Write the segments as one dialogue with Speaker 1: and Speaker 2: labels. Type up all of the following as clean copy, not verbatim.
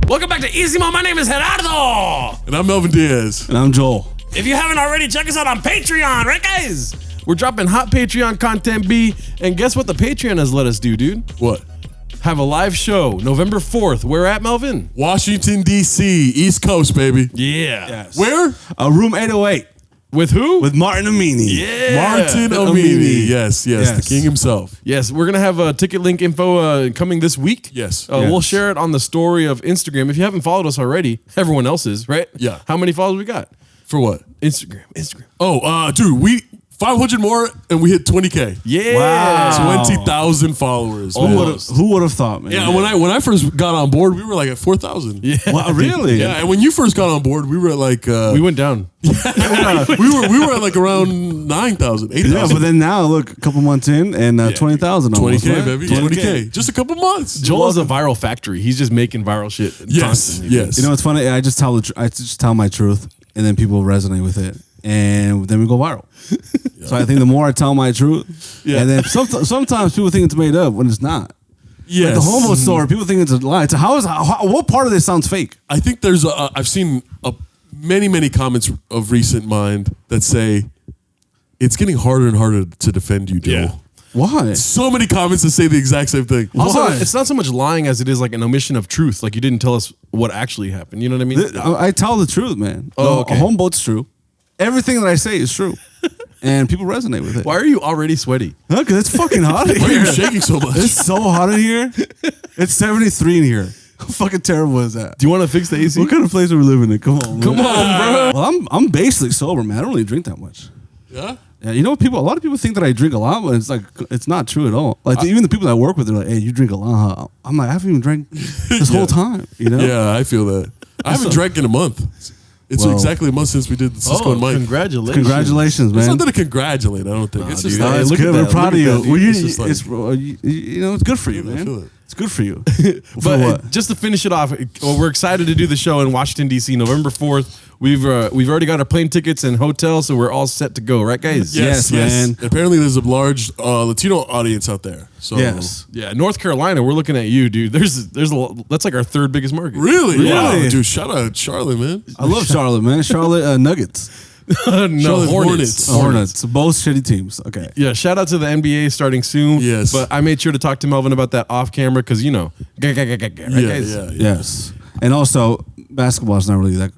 Speaker 1: Welcome back to Isimo. My name is Gerardo.
Speaker 2: And I'm Melvin Diaz.
Speaker 3: And I'm Joel.
Speaker 1: If you haven't already, check us out on Patreon, right, guys?
Speaker 4: We're dropping hot Patreon content, B. And guess what the Patreon has let us do, dude?
Speaker 2: What?
Speaker 4: Have a live show November 4th. Where at, Melvin?
Speaker 2: Washington, D.C., East Coast, baby.
Speaker 4: Yeah.
Speaker 3: Yes.
Speaker 2: Where?
Speaker 3: Room 808
Speaker 4: With who?
Speaker 3: with Martin Amini.
Speaker 4: Yeah.
Speaker 2: Martin
Speaker 3: Amini.
Speaker 2: Amini. Yes, the king himself.
Speaker 4: Yes, we're going to have a ticket link info coming this week.
Speaker 2: Yes.
Speaker 4: We'll share it on the story of Instagram. If you haven't followed us already, everyone else is, right?
Speaker 2: Yeah.
Speaker 4: How many followers we got?
Speaker 2: For what?
Speaker 4: Instagram.
Speaker 2: Oh, dude, we 500 more and we hit 20K.
Speaker 4: Yeah.
Speaker 3: Wow.
Speaker 2: 20,000 followers. man.
Speaker 3: Who would have thought, man?
Speaker 2: Yeah, when I first got on board, we were like at 4,000.
Speaker 4: Yeah.
Speaker 3: Wow, really?
Speaker 2: Yeah, and when you first got on board, we were at like
Speaker 4: We went down.
Speaker 2: we were at like around 9,000, 8,000.
Speaker 3: Yeah, but then now, look, a couple months in and 20,000 almost,
Speaker 2: 20K,
Speaker 3: right?
Speaker 2: baby.
Speaker 3: 20K.
Speaker 2: 20K. Just a couple months.
Speaker 4: Joel is a viral factory. He's just making viral shit.
Speaker 2: Yes,
Speaker 4: constantly.
Speaker 2: yes.
Speaker 3: You know what's funny? I just tell my truth, and then people resonate with it, and then we go viral. So I think the more I tell my truth, and then sometimes people think it's made up when it's not.
Speaker 2: Yes.
Speaker 3: Like the homo story, people think it's a lie. It's what part of this sounds fake?
Speaker 2: I think there's I've seen many comments of recent mind that say it's getting harder and harder to defend you, Joel.
Speaker 4: Yeah.
Speaker 3: Why?
Speaker 2: So many comments that say the exact same thing.
Speaker 4: Also,
Speaker 3: Why?
Speaker 4: it's not so much lying as it is like an omission of truth. Like you didn't tell us what actually happened. You know what I mean?
Speaker 3: I tell the truth, man.
Speaker 4: Oh, okay.
Speaker 3: A homeboat's true. Everything that I say is true, and people resonate with it.
Speaker 4: Why are you already sweaty?
Speaker 3: Huh? Because it's fucking hot in
Speaker 2: Why are
Speaker 3: here.
Speaker 2: you shaking so much?
Speaker 3: It's so hot in here. It's 73 in here. How fucking terrible is that?
Speaker 4: Do you want to fix the AC?
Speaker 3: What kind of place are we living in? Come on, man.
Speaker 4: Come on, bro.
Speaker 3: Well, I'm basically sober, man. I don't really drink that much.
Speaker 2: Yeah?
Speaker 3: Yeah, you know what? A lot of people think that I drink a lot, but it's like it's not true at all. Like even the people that I work with, they're like, "Hey, you drink a lot." Huh? I'm like, I haven't even drank this whole time. You know?
Speaker 2: Yeah, I feel that. I haven't drank in a month. It's
Speaker 3: Well-
Speaker 2: exactly a month since we did the Cisco and Mike.
Speaker 4: Congratulations.
Speaker 3: Congratulations,
Speaker 2: It's
Speaker 3: man.
Speaker 2: not that I congratulate. I don't think. It's just
Speaker 4: dude.
Speaker 2: like,
Speaker 3: It's
Speaker 4: look
Speaker 3: good.
Speaker 4: at
Speaker 3: We're
Speaker 4: that.
Speaker 3: proud of
Speaker 4: Look
Speaker 3: you.
Speaker 4: at that,
Speaker 3: Well,
Speaker 2: dude. It's just like-
Speaker 3: it's good for you,
Speaker 2: I feel
Speaker 3: man.
Speaker 2: it.
Speaker 3: It's good for you.
Speaker 4: But
Speaker 3: For what?
Speaker 4: just to finish it off, we're excited to do the show in Washington, D.C., November 4th. We've already got our plane tickets and hotel, so we're all set to go, right, guys?
Speaker 3: Yes, man.
Speaker 2: Apparently, there's a large Latino audience out there. So
Speaker 3: Yes.
Speaker 4: Yeah, North Carolina, we're looking at you, dude. That's like our third biggest market.
Speaker 2: Really? Wow,
Speaker 3: Really?
Speaker 2: dude. Shout out Charlotte, man.
Speaker 3: I love Charlotte, man. Charlotte Nuggets.
Speaker 4: No,
Speaker 2: Charlotte
Speaker 4: Hornets.
Speaker 3: Hornets. Both shitty teams. Okay.
Speaker 4: Yeah, shout out to the NBA starting soon.
Speaker 2: Yes.
Speaker 4: But I made sure to talk to Melvin about that off camera because, you know, right, guys?
Speaker 2: Yeah.
Speaker 3: Yes. And also, basketball is not really that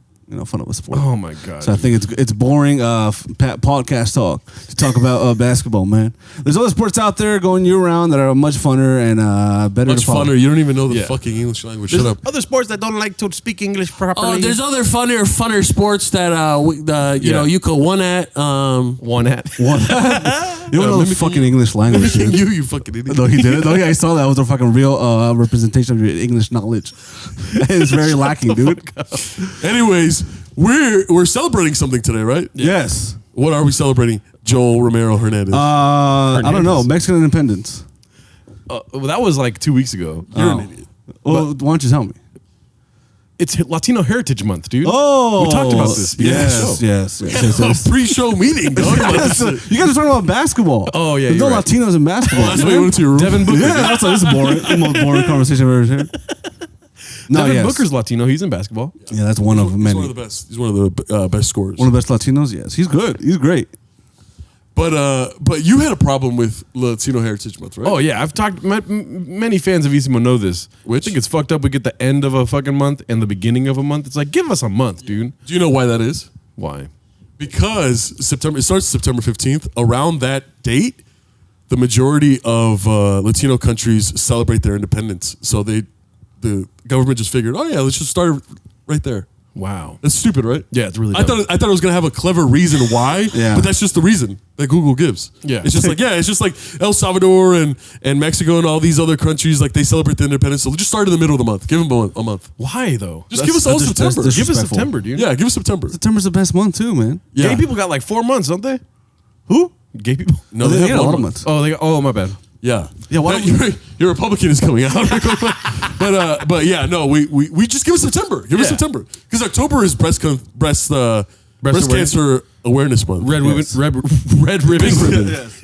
Speaker 3: fun of a sport.
Speaker 4: Oh, my God.
Speaker 3: So I think it's boring podcast talk to talk about basketball, man. There's other sports out there going year round that are much funner and better
Speaker 2: Much
Speaker 3: to follow.
Speaker 2: funner. You don't even know the
Speaker 4: Yeah.
Speaker 2: fucking English language.
Speaker 4: There's
Speaker 2: Shut up.
Speaker 4: other sports that don't like to speak English properly.
Speaker 1: Oh, there's other funner sports that you could one at.
Speaker 4: One hat.
Speaker 3: What? You don't know the fucking English language, dude.
Speaker 2: you fucking idiot.
Speaker 3: No, he didn't. No, yeah, I saw that. It was a fucking real representation of your English knowledge. It's very lacking, dude.
Speaker 2: Anyways, we're celebrating something today, right?
Speaker 3: Yes.
Speaker 2: What are we celebrating? Joel Romero Hernandez.
Speaker 3: I don't know. Mexican independence.
Speaker 4: Well, that was like 2 weeks ago.
Speaker 2: You're an idiot.
Speaker 3: Well, why don't you tell me?
Speaker 4: It's Latino Heritage Month, dude.
Speaker 3: Oh,
Speaker 4: we talked about this.
Speaker 3: Yes.
Speaker 2: Pre-show meeting, dog.
Speaker 3: Yes. You guys are talking about basketball.
Speaker 4: Oh, yeah,
Speaker 3: There's
Speaker 4: you're
Speaker 3: no
Speaker 4: right.
Speaker 3: Latinos in basketball.
Speaker 2: That's why you went to your room.
Speaker 4: Devin Booker.
Speaker 3: Yeah, that's this is boring. The most boring conversation I've ever heard. No,
Speaker 4: Devin
Speaker 3: yes.
Speaker 4: Booker's Latino. He's in basketball.
Speaker 3: Yeah, that's one of
Speaker 2: He's
Speaker 3: many.
Speaker 2: one of the best. He's one of the best scorers.
Speaker 3: One of the best Latinos. Yes, he's good. He's great.
Speaker 2: But you had a problem with Latino Heritage Month, right?
Speaker 4: Oh, yeah. I've talked, many fans of Isimo know this.
Speaker 2: Which?
Speaker 4: I think it's fucked up. We get the end of a fucking month and the beginning of a month. It's like, give us a month, dude.
Speaker 2: Do you know why that is?
Speaker 4: Why?
Speaker 2: Because it starts September 15th. Around that date, the majority of Latino countries celebrate their independence. So the government just figured, oh yeah, let's just start right there.
Speaker 4: Wow.
Speaker 2: That's stupid, right?
Speaker 4: Yeah, it's really
Speaker 2: I
Speaker 4: dumb.
Speaker 2: thought it was gonna have a clever reason why,
Speaker 3: Yeah.
Speaker 2: but that's just the reason that Google gives.
Speaker 4: Yeah.
Speaker 2: it's just like El Salvador and Mexico and all these other countries, like they celebrate their independence. So just start in the middle of the month. Give them a month.
Speaker 4: Why, though?
Speaker 2: Just give us all September.
Speaker 3: that's
Speaker 4: Give us
Speaker 3: disrespectful.
Speaker 4: September, dude.
Speaker 2: Yeah, give us September.
Speaker 3: September's the best month too, man.
Speaker 2: Yeah.
Speaker 4: Gay people got like 4 months, don't they?
Speaker 3: Who?
Speaker 4: Gay people?
Speaker 2: No,
Speaker 3: They
Speaker 2: they
Speaker 3: get
Speaker 2: have
Speaker 3: a lot
Speaker 2: one
Speaker 3: of
Speaker 2: month.
Speaker 3: months.
Speaker 4: Oh, my bad.
Speaker 2: Yeah.
Speaker 3: Yeah, why
Speaker 2: Now,
Speaker 3: don't
Speaker 2: your Republican is coming out. but yeah, no, we just give us September. Give us
Speaker 4: Yeah.
Speaker 2: September because October is breast cancer Awareness Month.
Speaker 4: Red ribbon.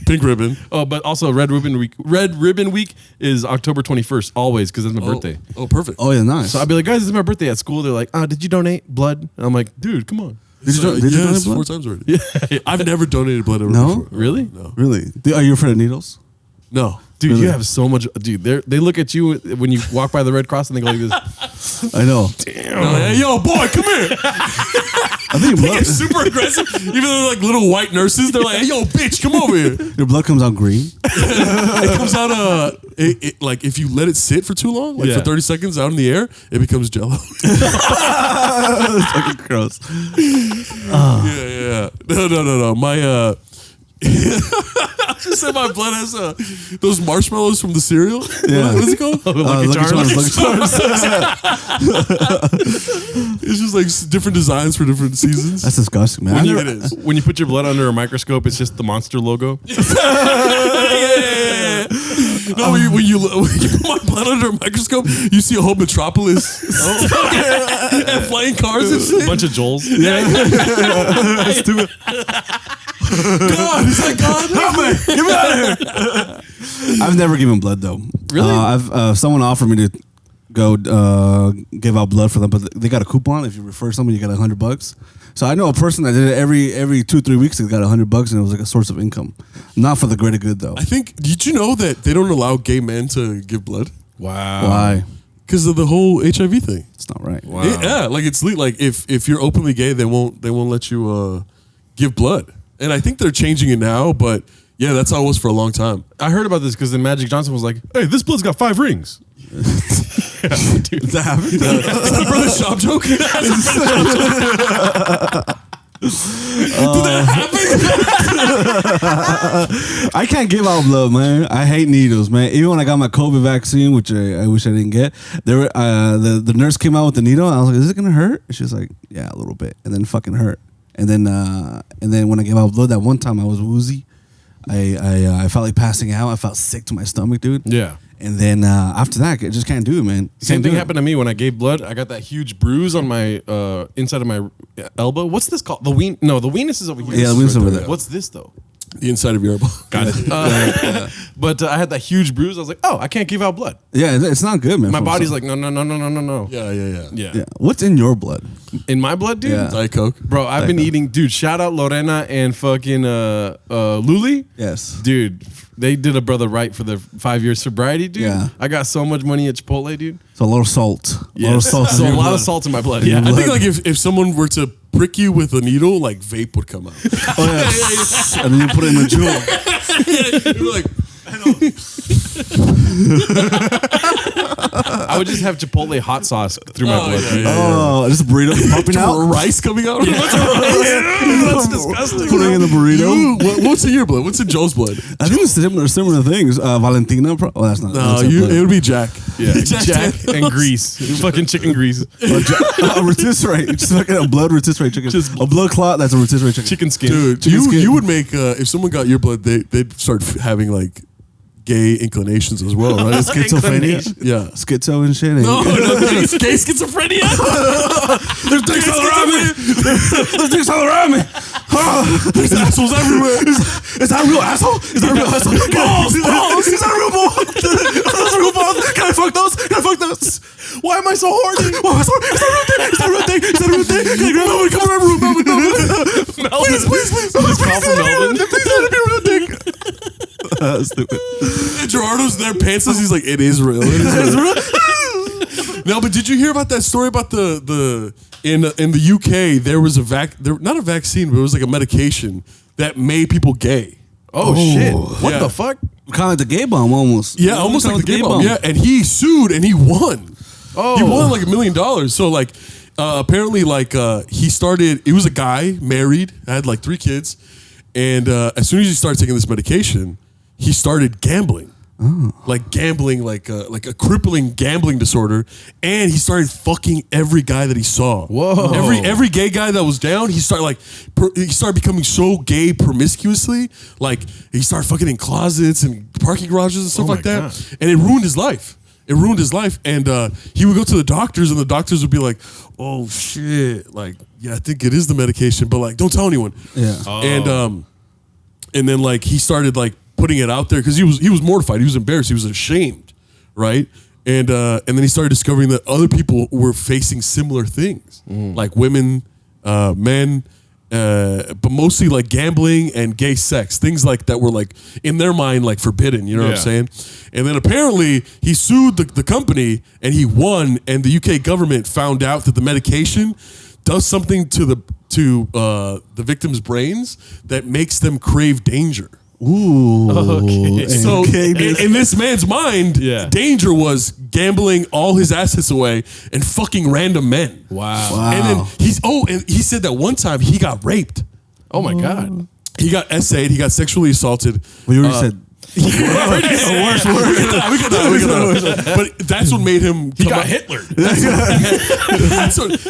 Speaker 2: Pink ribbon.
Speaker 4: Oh, but also Red Ribbon Week. Red Ribbon Week is October 21st, always, because it's my birthday.
Speaker 2: Oh, perfect.
Speaker 3: Oh yeah, nice.
Speaker 4: So I'll be like, guys, it's my birthday at school. They're like, did you donate blood? And I'm like, dude, come on.
Speaker 3: Did you donate blood?
Speaker 2: 4 times already. Yeah. I've never donated blood ever
Speaker 3: No?
Speaker 2: before.
Speaker 4: Really?
Speaker 2: No.
Speaker 3: Really? Are you afraid of needles?
Speaker 2: No.
Speaker 4: Dude,
Speaker 3: Really?
Speaker 4: you have so much. Dude, they look at you when you walk by the Red Cross and they go like this.
Speaker 3: I know.
Speaker 2: They're like, hey, yo, boy, come here.
Speaker 3: I think
Speaker 2: They get super aggressive. Even though they're like little white nurses, they're like, hey, yo, bitch, come over here.
Speaker 3: your blood comes out green.
Speaker 2: It comes out, like if you let it sit for too long, like
Speaker 4: Yeah.
Speaker 2: for 30 seconds out in the air, it becomes Jello.
Speaker 3: It's fucking gross.
Speaker 2: Yeah. No. My, I just said my blood has those marshmallows from the cereal.
Speaker 3: Yeah.
Speaker 2: What is it called?
Speaker 4: Lucky Charms.
Speaker 3: Lucky Charms.
Speaker 2: It's just like different designs for different seasons.
Speaker 3: That's disgusting, man.
Speaker 2: It is.
Speaker 4: When you put your blood under a microscope, it's just the monster logo.
Speaker 2: Yeah. No, when you put my blood under a microscope, you see a whole metropolis and flying cars and
Speaker 4: A
Speaker 2: shit.
Speaker 4: bunch of Joels.
Speaker 2: God, is that God?
Speaker 3: Help me! Get me out of here! I've never given blood though.
Speaker 4: Really?
Speaker 3: Someone offered me to go give out blood for them, but they got a coupon. If you refer someone, you get $100. So I know a person that did it every 2-3 weeks. They got $100, and it was like a source of income. Not for the greater good though.
Speaker 2: I think. Did you know that they don't allow gay men to give blood
Speaker 4: Wow.
Speaker 3: Why?
Speaker 2: because of the whole HIV thing?
Speaker 3: It's not right.
Speaker 4: Wow.
Speaker 2: Yeah, like it's like if you're openly gay, they won't let you give blood. And I think they're changing it now, but yeah, that's how it was for a long time.
Speaker 4: I heard about this because then Magic Johnson was like, hey, this blood's got 5 rings. Dude,
Speaker 3: Is that happening?
Speaker 2: Is that a brother shop joke? Did that happen?
Speaker 3: I can't give out blood, man. I hate needles, man. Even when I got my COVID vaccine, which I wish I didn't get, there were, the nurse came out with the needle. And I was like, "Is it gonna hurt?" And she was like, "Yeah, a little bit," and then it fucking hurt. And then when I gave out blood that one time, I was woozy. I felt like passing out. I felt sick to my stomach, dude.
Speaker 4: yeah.
Speaker 3: And then after that, I just can't do it, man.
Speaker 4: Same thing happened to me when I gave blood. I got that huge bruise on my inside of my elbow. What's this called? The ween? No, the weenus is over here.
Speaker 3: Yeah, the weenus is over there.
Speaker 4: What's this though?
Speaker 2: The inside of your elbow.
Speaker 4: Got it. But I had that huge bruise. I was like, oh, I can't give out blood.
Speaker 3: Yeah, it's not good, man.
Speaker 4: My body's like, no.
Speaker 2: Yeah.
Speaker 3: yeah. What's in your blood?
Speaker 4: In my blood, dude?
Speaker 3: Yeah.
Speaker 2: Diet Coke.
Speaker 4: Bro, I've been eating, dude, shout out Lorena and fucking Luli.
Speaker 3: Yes.
Speaker 4: Dude, they did a brother right for their 5 years sobriety, dude.
Speaker 3: Yeah.
Speaker 4: I got so much money at Chipotle, dude.
Speaker 3: So a lot of salt.
Speaker 4: Yeah.
Speaker 3: A lot of salt.
Speaker 4: So a lot of salt in my blood. Yeah.
Speaker 2: I think like if someone were to prick you with a needle, like vape would come out.
Speaker 3: Oh yeah. And then you put it in a jewel.
Speaker 2: You'd be like,
Speaker 4: I would just have Chipotle hot sauce through my blood.
Speaker 2: yeah.
Speaker 3: Oh, this burrito popping out.
Speaker 2: rice coming out.
Speaker 4: That's disgusting.
Speaker 3: Putting in the burrito.
Speaker 2: What's in your blood? What's in Joe's blood?
Speaker 3: I think it's similar things. Valentina. Oh, that's not.
Speaker 2: No,
Speaker 3: that's her blood.
Speaker 2: it would be Jack.
Speaker 4: Yeah, Jack and grease. Fucking chicken grease.
Speaker 3: A rotisserie. Just like a blood rotisserie chicken. A blood clot. That's a rotisserie chicken.
Speaker 4: Chicken skin.
Speaker 2: Dude,
Speaker 3: Chicken skin.
Speaker 2: you would make if someone got your blood, they'd start having like gay inclinations as well, right?
Speaker 3: Schizophrenia.
Speaker 2: Yeah.
Speaker 3: Schizo and shit.
Speaker 2: No, gay schizophrenia.
Speaker 3: There's dicks all around me. There's dicks all around me.
Speaker 2: There's assholes everywhere.
Speaker 3: Is that a real asshole? Is that a real asshole? Balls. Is that a real ball? Those are real balls. Can I fuck those?
Speaker 4: Why am I so horny?
Speaker 3: Oh, is that a real thing? Is that a real thing? Can I grab Melvin? Come in my room, Melvin. Please.
Speaker 4: Just call for Melvin.
Speaker 3: Please let it be a real thing. Stupid.
Speaker 2: Gerardo's there, pantsless. He's like, it is real. It is real. No, but did you hear about that story about the in the UK there was not a vaccine, but it was like a medication that made people gay.
Speaker 4: Oh, shit. What
Speaker 2: Yeah.
Speaker 4: the fuck?
Speaker 3: Kind of like the gay bomb almost.
Speaker 2: Yeah, almost like the gay bomb. Yeah, and he sued and he won.
Speaker 4: Oh.
Speaker 2: He won like $1 million. So like apparently like he started. He was a guy married, had like 3 kids, and as soon as he started taking this medication, he started gambling. Like gambling, like a crippling gambling disorder, and he started fucking every guy that he saw.
Speaker 4: Whoa!
Speaker 2: Every gay guy that was down, he started becoming so gay promiscuously. Like he started fucking in closets and parking garages and stuff
Speaker 4: Oh
Speaker 2: like
Speaker 4: my
Speaker 2: that,
Speaker 4: God.
Speaker 2: and it ruined his life. It ruined his life. And he would go to the doctors, and the doctors would be like, "Oh shit, like, yeah, I think it is the medication, but like, don't tell anyone."
Speaker 3: Yeah.
Speaker 2: And then like he started like putting it out there because he was mortified, he was embarrassed, he was ashamed, right? And then he started discovering that other people were facing similar things, like women, men. But mostly like gambling and gay sex, things like that were like in their mind like forbidden, you know what I'm saying? And then apparently he sued the company and he won, and the UK government found out that the medication does something to the victims' brains that makes them crave danger.
Speaker 3: Ooh.
Speaker 4: Okay.
Speaker 2: So in this man's mind, danger was gambling all his assets away and fucking random men.
Speaker 4: Wow.
Speaker 2: And then he said that one time he got raped.
Speaker 4: Oh my God.
Speaker 2: He got SA'd, he got sexually assaulted.
Speaker 3: Well, you already said.
Speaker 2: Worse. We could But that's what made him.
Speaker 4: He got Hitler.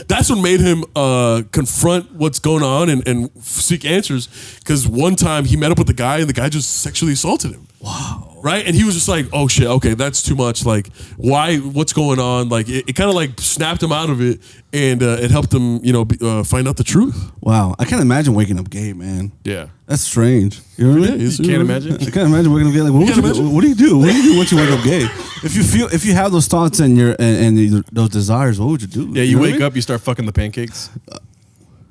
Speaker 2: That's what made him confront what's going on and seek answers. Because one time he met up with the guy, and the guy just sexually assaulted him. Wow. Right? And he was just like, "Oh shit, okay, that's too much. Like, why? What's going on?" Like, it kind of like snapped him out of it, and it helped him, find out the truth.
Speaker 3: Wow, I can't imagine waking up gay, man.
Speaker 4: Yeah.
Speaker 3: That's strange. You know what I mean?
Speaker 4: You can't imagine?
Speaker 3: I can't imagine waking up gay. Like, what do you do? What do you do once you wake up gay? If you have those thoughts and those desires, what would you do?
Speaker 4: Yeah, you wake up, you start fucking the pancakes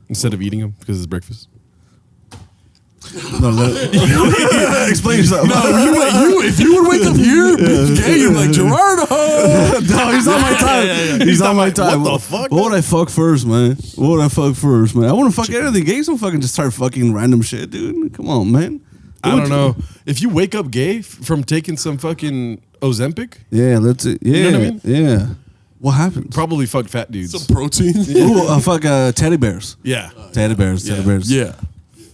Speaker 4: instead of eating them because it's breakfast.
Speaker 3: No, explain yourself.
Speaker 2: No, if you would wake up here, gay, you're like Gerardo.
Speaker 3: No, he's on my time. He's on my time.
Speaker 4: What the fuck?
Speaker 3: What would I fuck first, man? I want to fuck anything. Gays don't fucking just start fucking random shit, dude. Come on, man.
Speaker 4: I don't know. If you wake up gay from taking some fucking Ozempic,
Speaker 3: Yeah, let's. Yeah,
Speaker 4: You know what I mean?
Speaker 3: Yeah. What happens?
Speaker 4: probably fuck fat dudes.
Speaker 2: Some protein.
Speaker 3: Ooh, fuck teddy bears.
Speaker 4: Yeah.
Speaker 3: Teddy bears. Teddy bears.
Speaker 2: Yeah.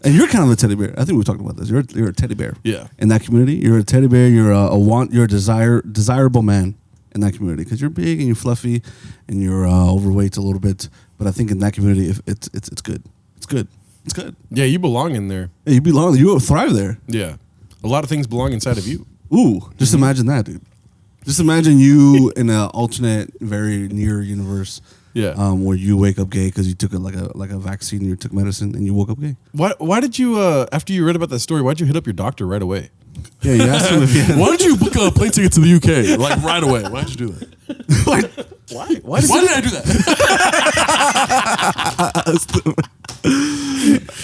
Speaker 3: And you're kind of a teddy bear. I think we were talking about this. You're a teddy bear.
Speaker 4: Yeah.
Speaker 3: In that community, you're a teddy bear. You're you're a desirable man in that community because you're big and you're fluffy and you're overweight a little bit. But I think in that community, if it's good. It's good. It's good.
Speaker 4: Yeah, you belong in there.
Speaker 3: Yeah, you belong. You will thrive there.
Speaker 4: Yeah. A lot of things belong inside of you.
Speaker 3: Ooh, just imagine that, dude. Just imagine you in an alternate, very near universe.
Speaker 4: Yeah.
Speaker 3: Where you wake up gay because you took like a vaccine, you took medicine, and you woke up gay.
Speaker 4: Why did you, after you read about that story, why'd you hit up your doctor right away?
Speaker 3: Yeah, you asked him if he had.
Speaker 2: Why don't you book a plane ticket to the UK like right away? Why did you do that?
Speaker 4: Why
Speaker 2: Why did I do that?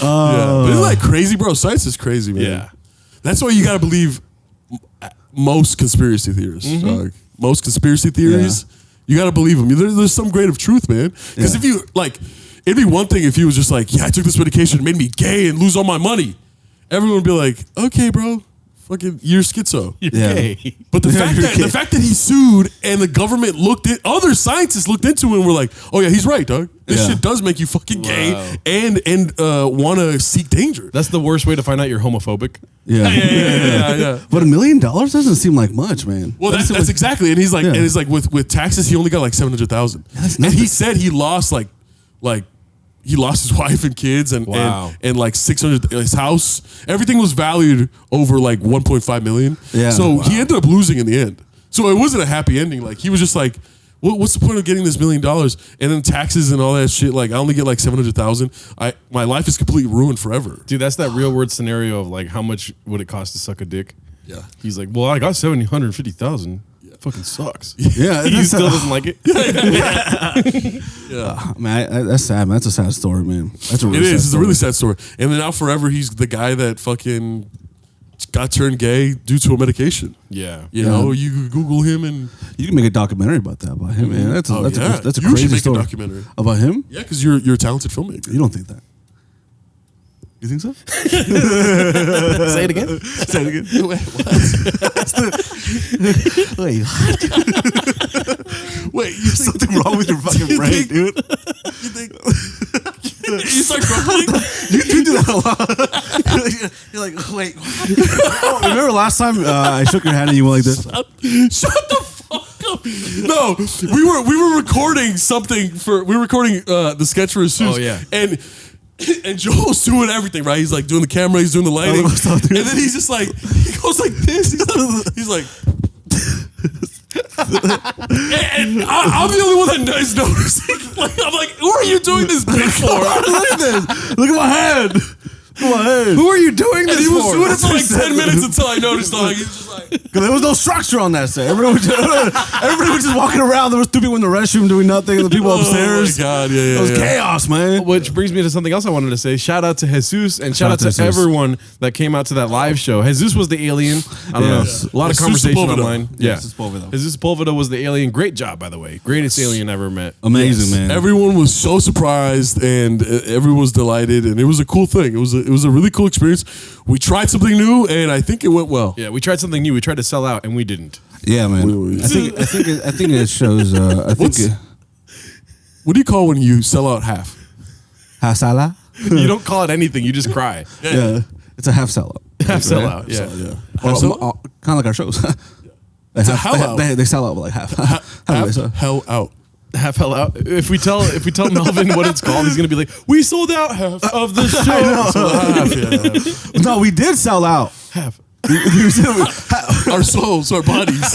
Speaker 2: But isn't that crazy, bro? Science is crazy, man.
Speaker 4: Yeah.
Speaker 2: That's why you gotta believe most conspiracy theorists. Dog. Most conspiracy theories, you gotta believe them. There's some grain of truth, man. Because if you like, it'd be one thing if he was just like, "Yeah, I took this medication, it made me gay and lose all my money." Everyone would be like, "Okay, bro, fucking, you're schizo."
Speaker 3: Yeah.
Speaker 4: Gay.
Speaker 2: But the fact that he sued and the government other scientists looked into it and were like, "Oh yeah, he's right, dog. This shit does make you fucking gay and want to seek danger."
Speaker 4: That's the worst way to find out you're homophobic.
Speaker 3: Yeah.
Speaker 2: Yeah.
Speaker 3: But $1 million doesn't seem like much, man.
Speaker 2: Well, that's
Speaker 3: like,
Speaker 2: exactly, and he's like,
Speaker 3: Yeah.
Speaker 2: and it's like with taxes, he only got like 700,000, and he said he lost like he lost his wife and kids and like 600, his house, everything was valued over like 1.5 million.
Speaker 3: Yeah.
Speaker 2: So he ended up losing in the end. So it wasn't a happy ending. Like he was just like, what's the point of getting this $1 million? And then taxes and all that shit. Like I only get like 700,000. My life is completely ruined forever.
Speaker 4: Dude, that's that real world scenario of like how much would it cost to suck a dick?
Speaker 2: Yeah.
Speaker 4: He's like, well, I got 750,000. Fucking sucks.
Speaker 3: Yeah.
Speaker 4: He still doesn't like it.
Speaker 2: Yeah.
Speaker 3: That's sad, man. That's a sad story, man. That's a really
Speaker 2: It is.
Speaker 3: sad
Speaker 2: It's a
Speaker 3: story.
Speaker 2: really sad story. And then now forever, he's the guy that fucking got turned gay due to a medication.
Speaker 4: Yeah.
Speaker 2: You know, you could Google him and
Speaker 3: You can make a documentary about that about him, man. That's a
Speaker 2: yeah.
Speaker 3: that's a
Speaker 2: You
Speaker 3: crazy
Speaker 2: should make
Speaker 3: story.
Speaker 2: a documentary.
Speaker 3: About him.
Speaker 2: Yeah, because you're a talented filmmaker.
Speaker 3: You don't think that? You think so?
Speaker 4: Say it again.
Speaker 3: Say it again. Wait,
Speaker 2: Wait, you think
Speaker 3: something wrong with your fucking brain, dude?
Speaker 2: You think you start grumbling?
Speaker 3: You do that a lot. You're like, wait. What? Remember last time I shook your hand and you went like this?
Speaker 2: Shut the fuck up! No, we were recording something the sketch for Asus.
Speaker 4: Oh, yeah.
Speaker 2: And Joel's doing everything, right? He's like doing the camera, he's doing the lighting, and then he's just like, he goes like this. He's like and I'm the only one that is noticing. Like, I'm like, who are you doing this bit for?
Speaker 3: Look at this. Look at my head. Look at my head.
Speaker 4: Who are you doing
Speaker 2: And
Speaker 4: this
Speaker 2: he was
Speaker 4: for?
Speaker 2: doing it for like 10 minutes until I noticed. Like, he was just like,
Speaker 3: Because there was no structure on that set. Everybody was just walking around. There was two people in the restroom doing nothing. And the people upstairs.
Speaker 2: Oh my God, yeah.
Speaker 3: It was chaos, man.
Speaker 4: Which brings me to something else I wanted to say. Shout out to Jesus and shout out to
Speaker 3: Jesus.
Speaker 4: everyone that came out to that live show. Jesus was the alien. I don't
Speaker 3: Yes.
Speaker 4: know. A lot of
Speaker 2: Jesus
Speaker 4: conversation
Speaker 2: Sepulveda.
Speaker 4: online. Yeah.
Speaker 3: Jesus Sepulveda.
Speaker 4: Jesus Sepulveda was the alien. Great job, by the way. Greatest alien I ever met.
Speaker 3: Amazing, man.
Speaker 2: Everyone was so surprised and everyone was delighted, and it was a cool thing. It was a really cool experience. We tried something new, and I think it went well.
Speaker 4: Yeah, we tried something new. We tried to sell out, and we didn't.
Speaker 3: Yeah, man. I think it shows. I think
Speaker 2: What do you call when you sell out half?
Speaker 3: Hasala.
Speaker 4: You don't call it anything. You just cry.
Speaker 3: Yeah, it's a half sellout.
Speaker 4: Half sell out. Yeah.
Speaker 3: Kind of like our shows.
Speaker 2: It's a hell out.
Speaker 3: They sell out like half. How do they sell?
Speaker 2: Hell out.
Speaker 4: Half hell out. If we tell Melvin what it's called, he's gonna be like, "We sold out half of the show."
Speaker 2: Half, yeah.
Speaker 3: No, we did sell out.
Speaker 4: Half.
Speaker 2: Our souls, our bodies.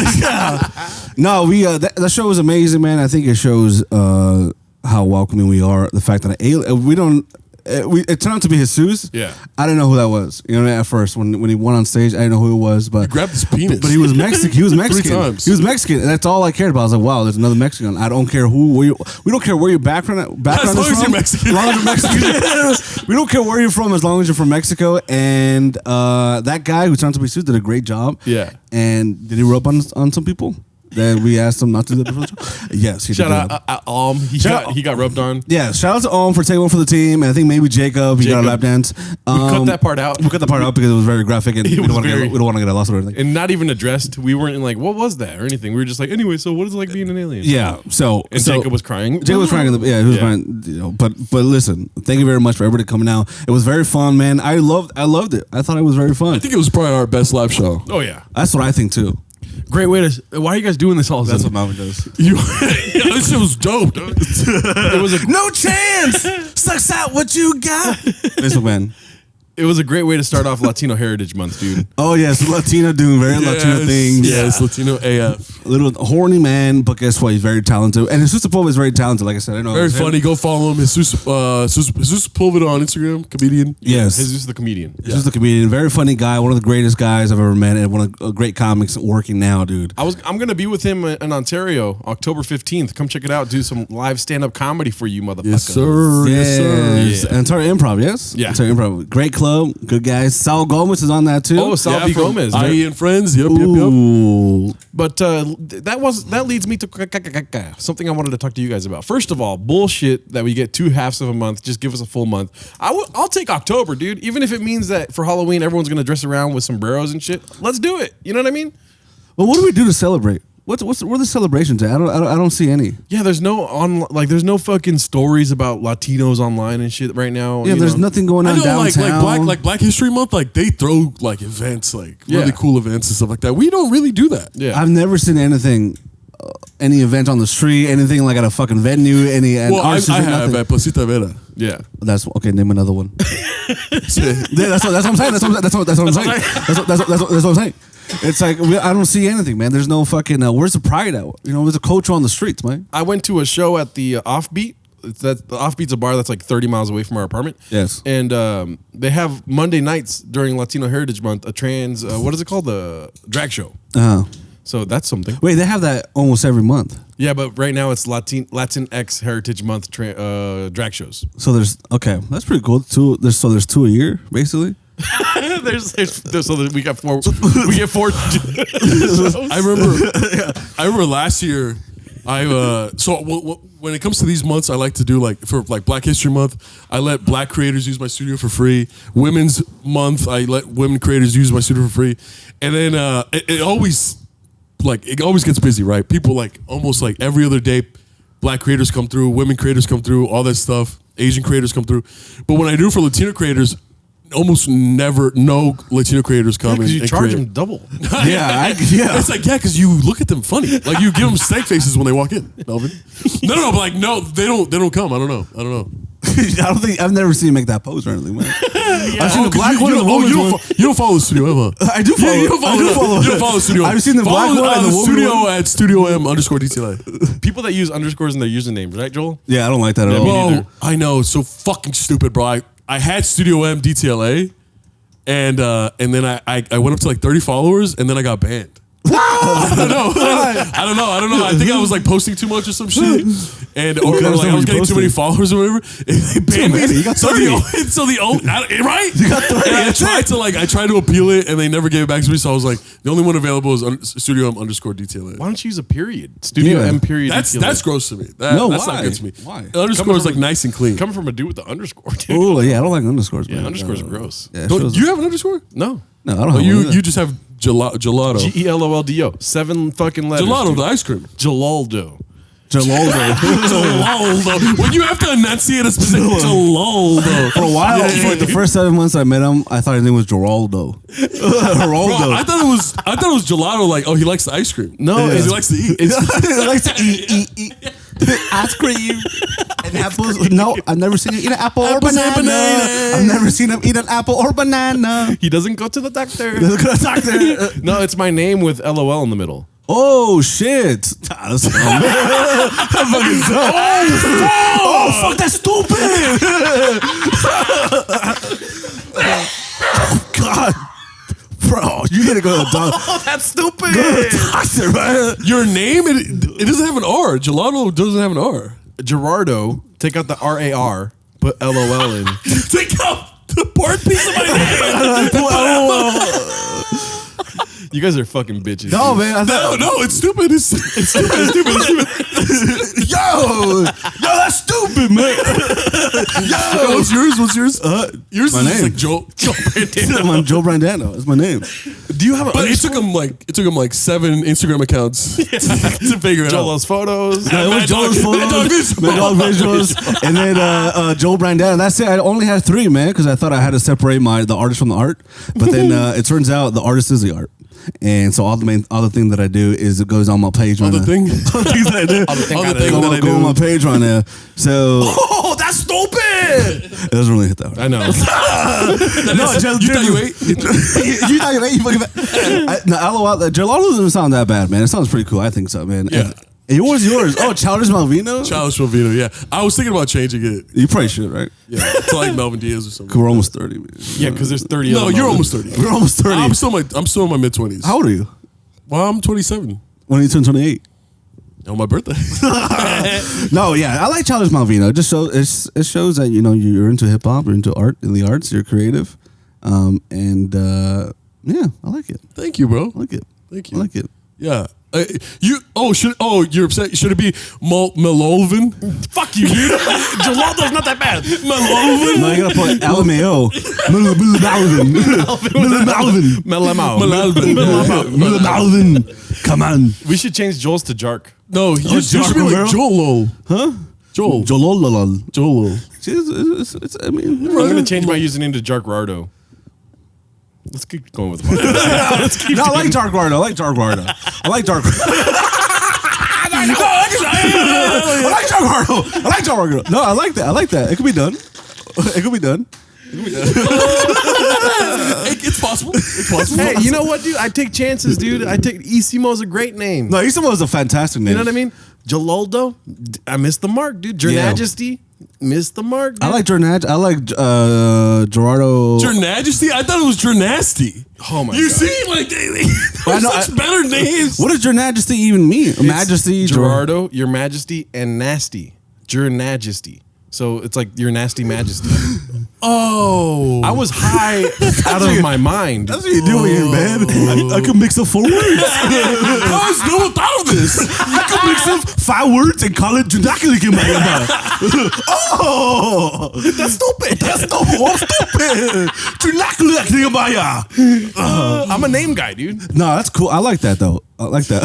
Speaker 3: No, we that show was amazing, man. I think it shows how welcoming we are. The fact that we don't. It turned out to be Jesus.
Speaker 4: Yeah.
Speaker 3: I didn't know who that was. You know, at first when he went on stage, I didn't know who it was. But
Speaker 2: Grabbed his penis.
Speaker 3: But he was Mexican. He was Mexican.
Speaker 2: 3 times.
Speaker 3: He was Mexican, and that's all I cared about. I was like, wow, there's another Mexican. I don't care we don't care where your background
Speaker 2: As
Speaker 3: is
Speaker 2: long as
Speaker 3: from.
Speaker 2: you're Mexican.
Speaker 3: As long as you're Mexican. We don't care where you're from as long as you're from Mexico. And that guy who turned out to be Sue did a great job.
Speaker 4: Yeah.
Speaker 3: And did he rub on some people? That we asked him not to do that. Yes, he
Speaker 4: Shout
Speaker 3: did.
Speaker 4: out he got rubbed on.
Speaker 3: Yeah, shout out to for taking one for the team. And I think maybe Jacob, he got a lap dance.
Speaker 4: We cut that part out.
Speaker 3: We cut that part out because it was very graphic and we don't want to get lost or anything.
Speaker 4: And not even addressed. We weren't like, what was that or anything. We were just like, anyway, so what is it like being an alien?
Speaker 3: Yeah. So
Speaker 4: Jacob was crying.
Speaker 3: Jacob was crying. He was crying. You know, but listen, thank you very much for everybody coming out. It was very fun, man. I loved it. I thought it was very fun.
Speaker 2: I think it was probably our best live show.
Speaker 4: Oh yeah.
Speaker 3: That's what I think too.
Speaker 4: Great way to. Why are you guys doing this all of a
Speaker 3: That's
Speaker 4: sudden?
Speaker 3: what Melvin does.
Speaker 2: This shit was dope, dude.
Speaker 4: It was a
Speaker 3: No chance. Sucks out what you got. This man.
Speaker 4: It was a great way to start off Latino Heritage Month, dude.
Speaker 3: Oh yes, Latino doing very Latino things.
Speaker 2: Yes, Latino AF.
Speaker 3: A little horny man, but guess what? He's very talented, and Jesus Sepulveda is very talented. Like I said, I know
Speaker 2: Very
Speaker 3: it's him.
Speaker 2: funny. Go follow him. Jesus Sepulveda on Instagram, comedian.
Speaker 3: Yes,
Speaker 4: Jesus the comedian.
Speaker 3: he's just a comedian. Very funny guy. One of the greatest guys I've ever met, and one of the great comics working now, dude.
Speaker 4: I'm gonna be with him in Ontario, October 15th. Come check it out. Do some live stand-up comedy for you, motherfucker.
Speaker 2: Yes, sir. Yes, sir.
Speaker 3: Yes.
Speaker 4: Yeah.
Speaker 3: Ontario Improv, yes?
Speaker 4: Yeah.
Speaker 3: Ontario Improv. Great club, good guys. Sal Gomez is on that too.
Speaker 4: Oh, Sal B.
Speaker 2: from
Speaker 4: Gomez.
Speaker 2: IE and Friends. Yep.
Speaker 3: Ooh.
Speaker 4: But that leads me to something I wanted to talk to you guys about. First of all, bullshit that we get 2 halves of a month. Just give us a full month. I'll take October, dude. Even if it means that for Halloween everyone's gonna dress around with sombreros and shit. Let's do it. You know what I mean?
Speaker 3: Well, what do we do to celebrate? Where are the celebrations at? I don't see any.
Speaker 4: Yeah, there's no fucking stories about Latinos online and shit right now.
Speaker 3: Yeah, there's nothing going
Speaker 2: I
Speaker 3: on
Speaker 2: know,
Speaker 3: downtown.
Speaker 2: like Black History Month, like they throw like events, like really
Speaker 4: Yeah.
Speaker 2: cool events and stuff like that. We don't really do that.
Speaker 4: Yeah.
Speaker 3: I've never seen anything, any event on the street, anything like at a fucking venue,
Speaker 2: Well, I have
Speaker 3: nothing.
Speaker 2: at Placita Vera.
Speaker 4: Yeah.
Speaker 3: That's okay. Name another one. Yeah, that's what I'm saying. That's what I'm saying. That's what I'm saying. It's like I don't see anything, man. There's no fucking. Where's the pride at? You know, there's a culture on the streets, man.
Speaker 4: I went to a show at the Offbeat. The Offbeat's a bar that's like 30 miles away from our apartment.
Speaker 3: Yes.
Speaker 4: And they have Monday nights during Latino Heritage Month a trans what is it called, the drag show. So that's something.
Speaker 3: Wait, they have that almost every month.
Speaker 4: Yeah, but right now it's Latinx Heritage Month drag shows.
Speaker 3: So that's pretty cool. There's 2 a year, basically.
Speaker 4: We got four. We get four.
Speaker 2: I remember last year. When it comes to these months, I like to do for Black History Month, I let Black creators use my studio for free. Women's Month, I let women creators use my studio for free, and then it always gets busy, right? People almost every other day, Black creators come through, women creators come through, all that stuff. Asian creators come through, but when I do for Latino creators, almost never no Latino creators come
Speaker 4: Because
Speaker 2: and
Speaker 4: you charge
Speaker 2: create.
Speaker 4: them double.
Speaker 3: Yeah.
Speaker 2: It's because you look at them funny. Like you give them steak faces when they walk in, Melvin. No, but no, they don't come. I don't know.
Speaker 3: don't think I've never seen him make that pose or anything, man. I've seen the black one and the woman's one.
Speaker 2: You don't follow the Studio M, huh?
Speaker 3: I do follow.
Speaker 2: You don't follow. You don't follow the Studio M.
Speaker 3: I've seen the black one and the woman
Speaker 2: Studio
Speaker 3: one.
Speaker 2: at Studio M _DTLA.
Speaker 4: People that use underscores in their usernames, right, Joel?
Speaker 3: Yeah, I don't like that at all.
Speaker 2: Bro, I know, it's so fucking stupid, bro. I had Studio M DTLA, and then I went up to like 30 followers, and then I got banned. I don't know. I think I was like posting too much or some shit, or like I was getting too many followers or whatever. And they banned me.
Speaker 3: You got 30.
Speaker 2: Right?
Speaker 3: You got 30.
Speaker 2: And I tried to appeal it, and they never gave it back to me. So I was like, the only one available is Studio M _DTLA.
Speaker 4: Why don't you use a period? Studio M period.
Speaker 2: That's gross to me.
Speaker 3: No,
Speaker 2: that's
Speaker 3: why?
Speaker 2: not good to me.
Speaker 3: Why?
Speaker 2: The underscore is like nice and clean.
Speaker 4: Coming from a dude with the underscore, dude.
Speaker 3: Oh yeah, I don't like underscores.
Speaker 4: Yeah,
Speaker 3: man.
Speaker 4: underscores are gross.
Speaker 3: Yeah,
Speaker 2: Don't you have an underscore?
Speaker 4: No.
Speaker 3: No, I don't have one
Speaker 2: You
Speaker 3: either.
Speaker 2: just have gelato.
Speaker 4: Geloldo. 7 fucking letters.
Speaker 2: Gelato,
Speaker 4: dude.
Speaker 2: the ice cream.
Speaker 4: Geloldo.
Speaker 3: Geraldo.
Speaker 2: Geloldo. When you have to enunciate a specific Geloldo.
Speaker 3: For a while, for like the first 7 months I met him, I thought his name was Geraldo.
Speaker 2: Bro,
Speaker 3: Geraldo.
Speaker 2: I thought it was gelato. Like, oh, he likes the ice cream.
Speaker 4: No,
Speaker 2: he likes to eat.
Speaker 3: He likes to eat. Ice cream and apples. No, I've never seen him eat an apple or banana. I've never seen him eat an apple or banana.
Speaker 4: He doesn't go to the doctor.
Speaker 3: Doctor.
Speaker 4: No, it's my name with LOL in the middle.
Speaker 3: Oh shit! That's fucking dumb. Oh fuck! That's stupid. Oh god, bro, you gotta go to the doctor.
Speaker 4: Oh, that's stupid.
Speaker 3: Go to the doctor, man.
Speaker 2: Your name, it doesn't have an R. Gelato doesn't have an R.
Speaker 4: Gerardo, take out the RAR, put LOL in.
Speaker 2: Take out the part piece of my name.
Speaker 4: You guys are fucking bitches.
Speaker 3: No, man.
Speaker 2: No, it's stupid. It's stupid.
Speaker 3: Yo, that's stupid, man. Yo,
Speaker 2: What's yours? Yours
Speaker 3: my
Speaker 2: is
Speaker 3: name.
Speaker 2: like Joe Brandano.
Speaker 3: I'm Joe Brandano. That's my name.
Speaker 4: Do you have
Speaker 2: But it took him like 7 Instagram accounts to figure it out.
Speaker 4: Jolo's photos?
Speaker 3: No, it was Joe's photos, Mad Dog visuals, and then Joe Brandano. That's it. I only had 3, man, because I thought I had to separate the artist from the art. But then it turns out the artist is the art. And so all the thing that I do is it goes on my page right now.
Speaker 2: All the things that I do.
Speaker 3: Go on my page right now. So
Speaker 2: Oh, that's stupid.
Speaker 3: it doesn't really hit that hard.
Speaker 4: I know.
Speaker 3: No,
Speaker 2: You thought you ate?
Speaker 3: you thought you ate? You fucking no, LOL. Gelato doesn't sound that bad, man. It sounds pretty cool. I think so, man.
Speaker 2: Yeah.
Speaker 3: And what was yours? Oh, Childish Malvino?
Speaker 2: Childish Malvino, yeah. I was thinking about changing it.
Speaker 3: You probably should, right?
Speaker 2: Yeah, to like Melvin Diaz or something.
Speaker 3: We're almost 30, man.
Speaker 4: Yeah, because there's 30
Speaker 2: No,
Speaker 4: of them.
Speaker 2: you're almost 30.
Speaker 3: We're almost 30.
Speaker 2: I'm still in my mid-20s.
Speaker 3: How old are you?
Speaker 2: Well, I'm 27
Speaker 3: When you turn 28?
Speaker 2: on my birthday.
Speaker 3: No, yeah, I like Childish Malvino. It just shows that you're into hip hop, you're into art, in the arts, you're creative, and yeah, I like it.
Speaker 2: Thank you, bro.
Speaker 3: I like it.
Speaker 2: Thank you.
Speaker 3: I like it.
Speaker 2: Yeah. You're upset. Should it be Melvin?
Speaker 4: Fuck you, dude. Geloldo's not that bad.
Speaker 2: Melvin?
Speaker 3: No, you gotta put LMAO. Melvin. Come on.
Speaker 4: We should change Joel's to Jark.
Speaker 2: No, you should be like Joel.
Speaker 3: Huh?
Speaker 2: Joel.
Speaker 3: Jolololol. I mean,
Speaker 4: I'm going to change my username to Jarkrardo. Let's keep going with it.
Speaker 3: No, I like Jarkrardo. I like Jarkrardo. I like Jarkrardo. No, I like that. I like that. It could be done. It could be done.
Speaker 2: It's possible. It's possible.
Speaker 4: Hey, you know what, dude? I take chances, dude. Isimo is a great name.
Speaker 3: No, Isimo is a fantastic name.
Speaker 4: You know what I mean? Geloldo, I missed the mark, dude. Your
Speaker 3: Yeah.
Speaker 4: Majesty, missed the mark, dude.
Speaker 3: I like Jernaj. I like Gerardo.
Speaker 2: Your Majesty? I thought it was Jernasty.
Speaker 4: Oh my
Speaker 2: You
Speaker 4: God.
Speaker 2: see, like they
Speaker 3: I know,
Speaker 2: such better names.
Speaker 3: What does Your Majesty even mean?
Speaker 4: It's
Speaker 3: Majesty,
Speaker 4: Gerardo, Your Majesty, and Nasty. Your Majesty. So it's like Your Nasty Majesty.
Speaker 2: Oh,
Speaker 4: I was high out of my mind.
Speaker 3: That's what you do when you're mad. I could mix up 4 words.
Speaker 2: how has no one thought of this?
Speaker 3: I could mix up 5 words and call it Dracula. Oh,
Speaker 4: That's stupid.
Speaker 3: that's stupid. What's stupid? Dracula.
Speaker 4: I'm a name guy, dude.
Speaker 3: No, that's cool. I like that though. I like that.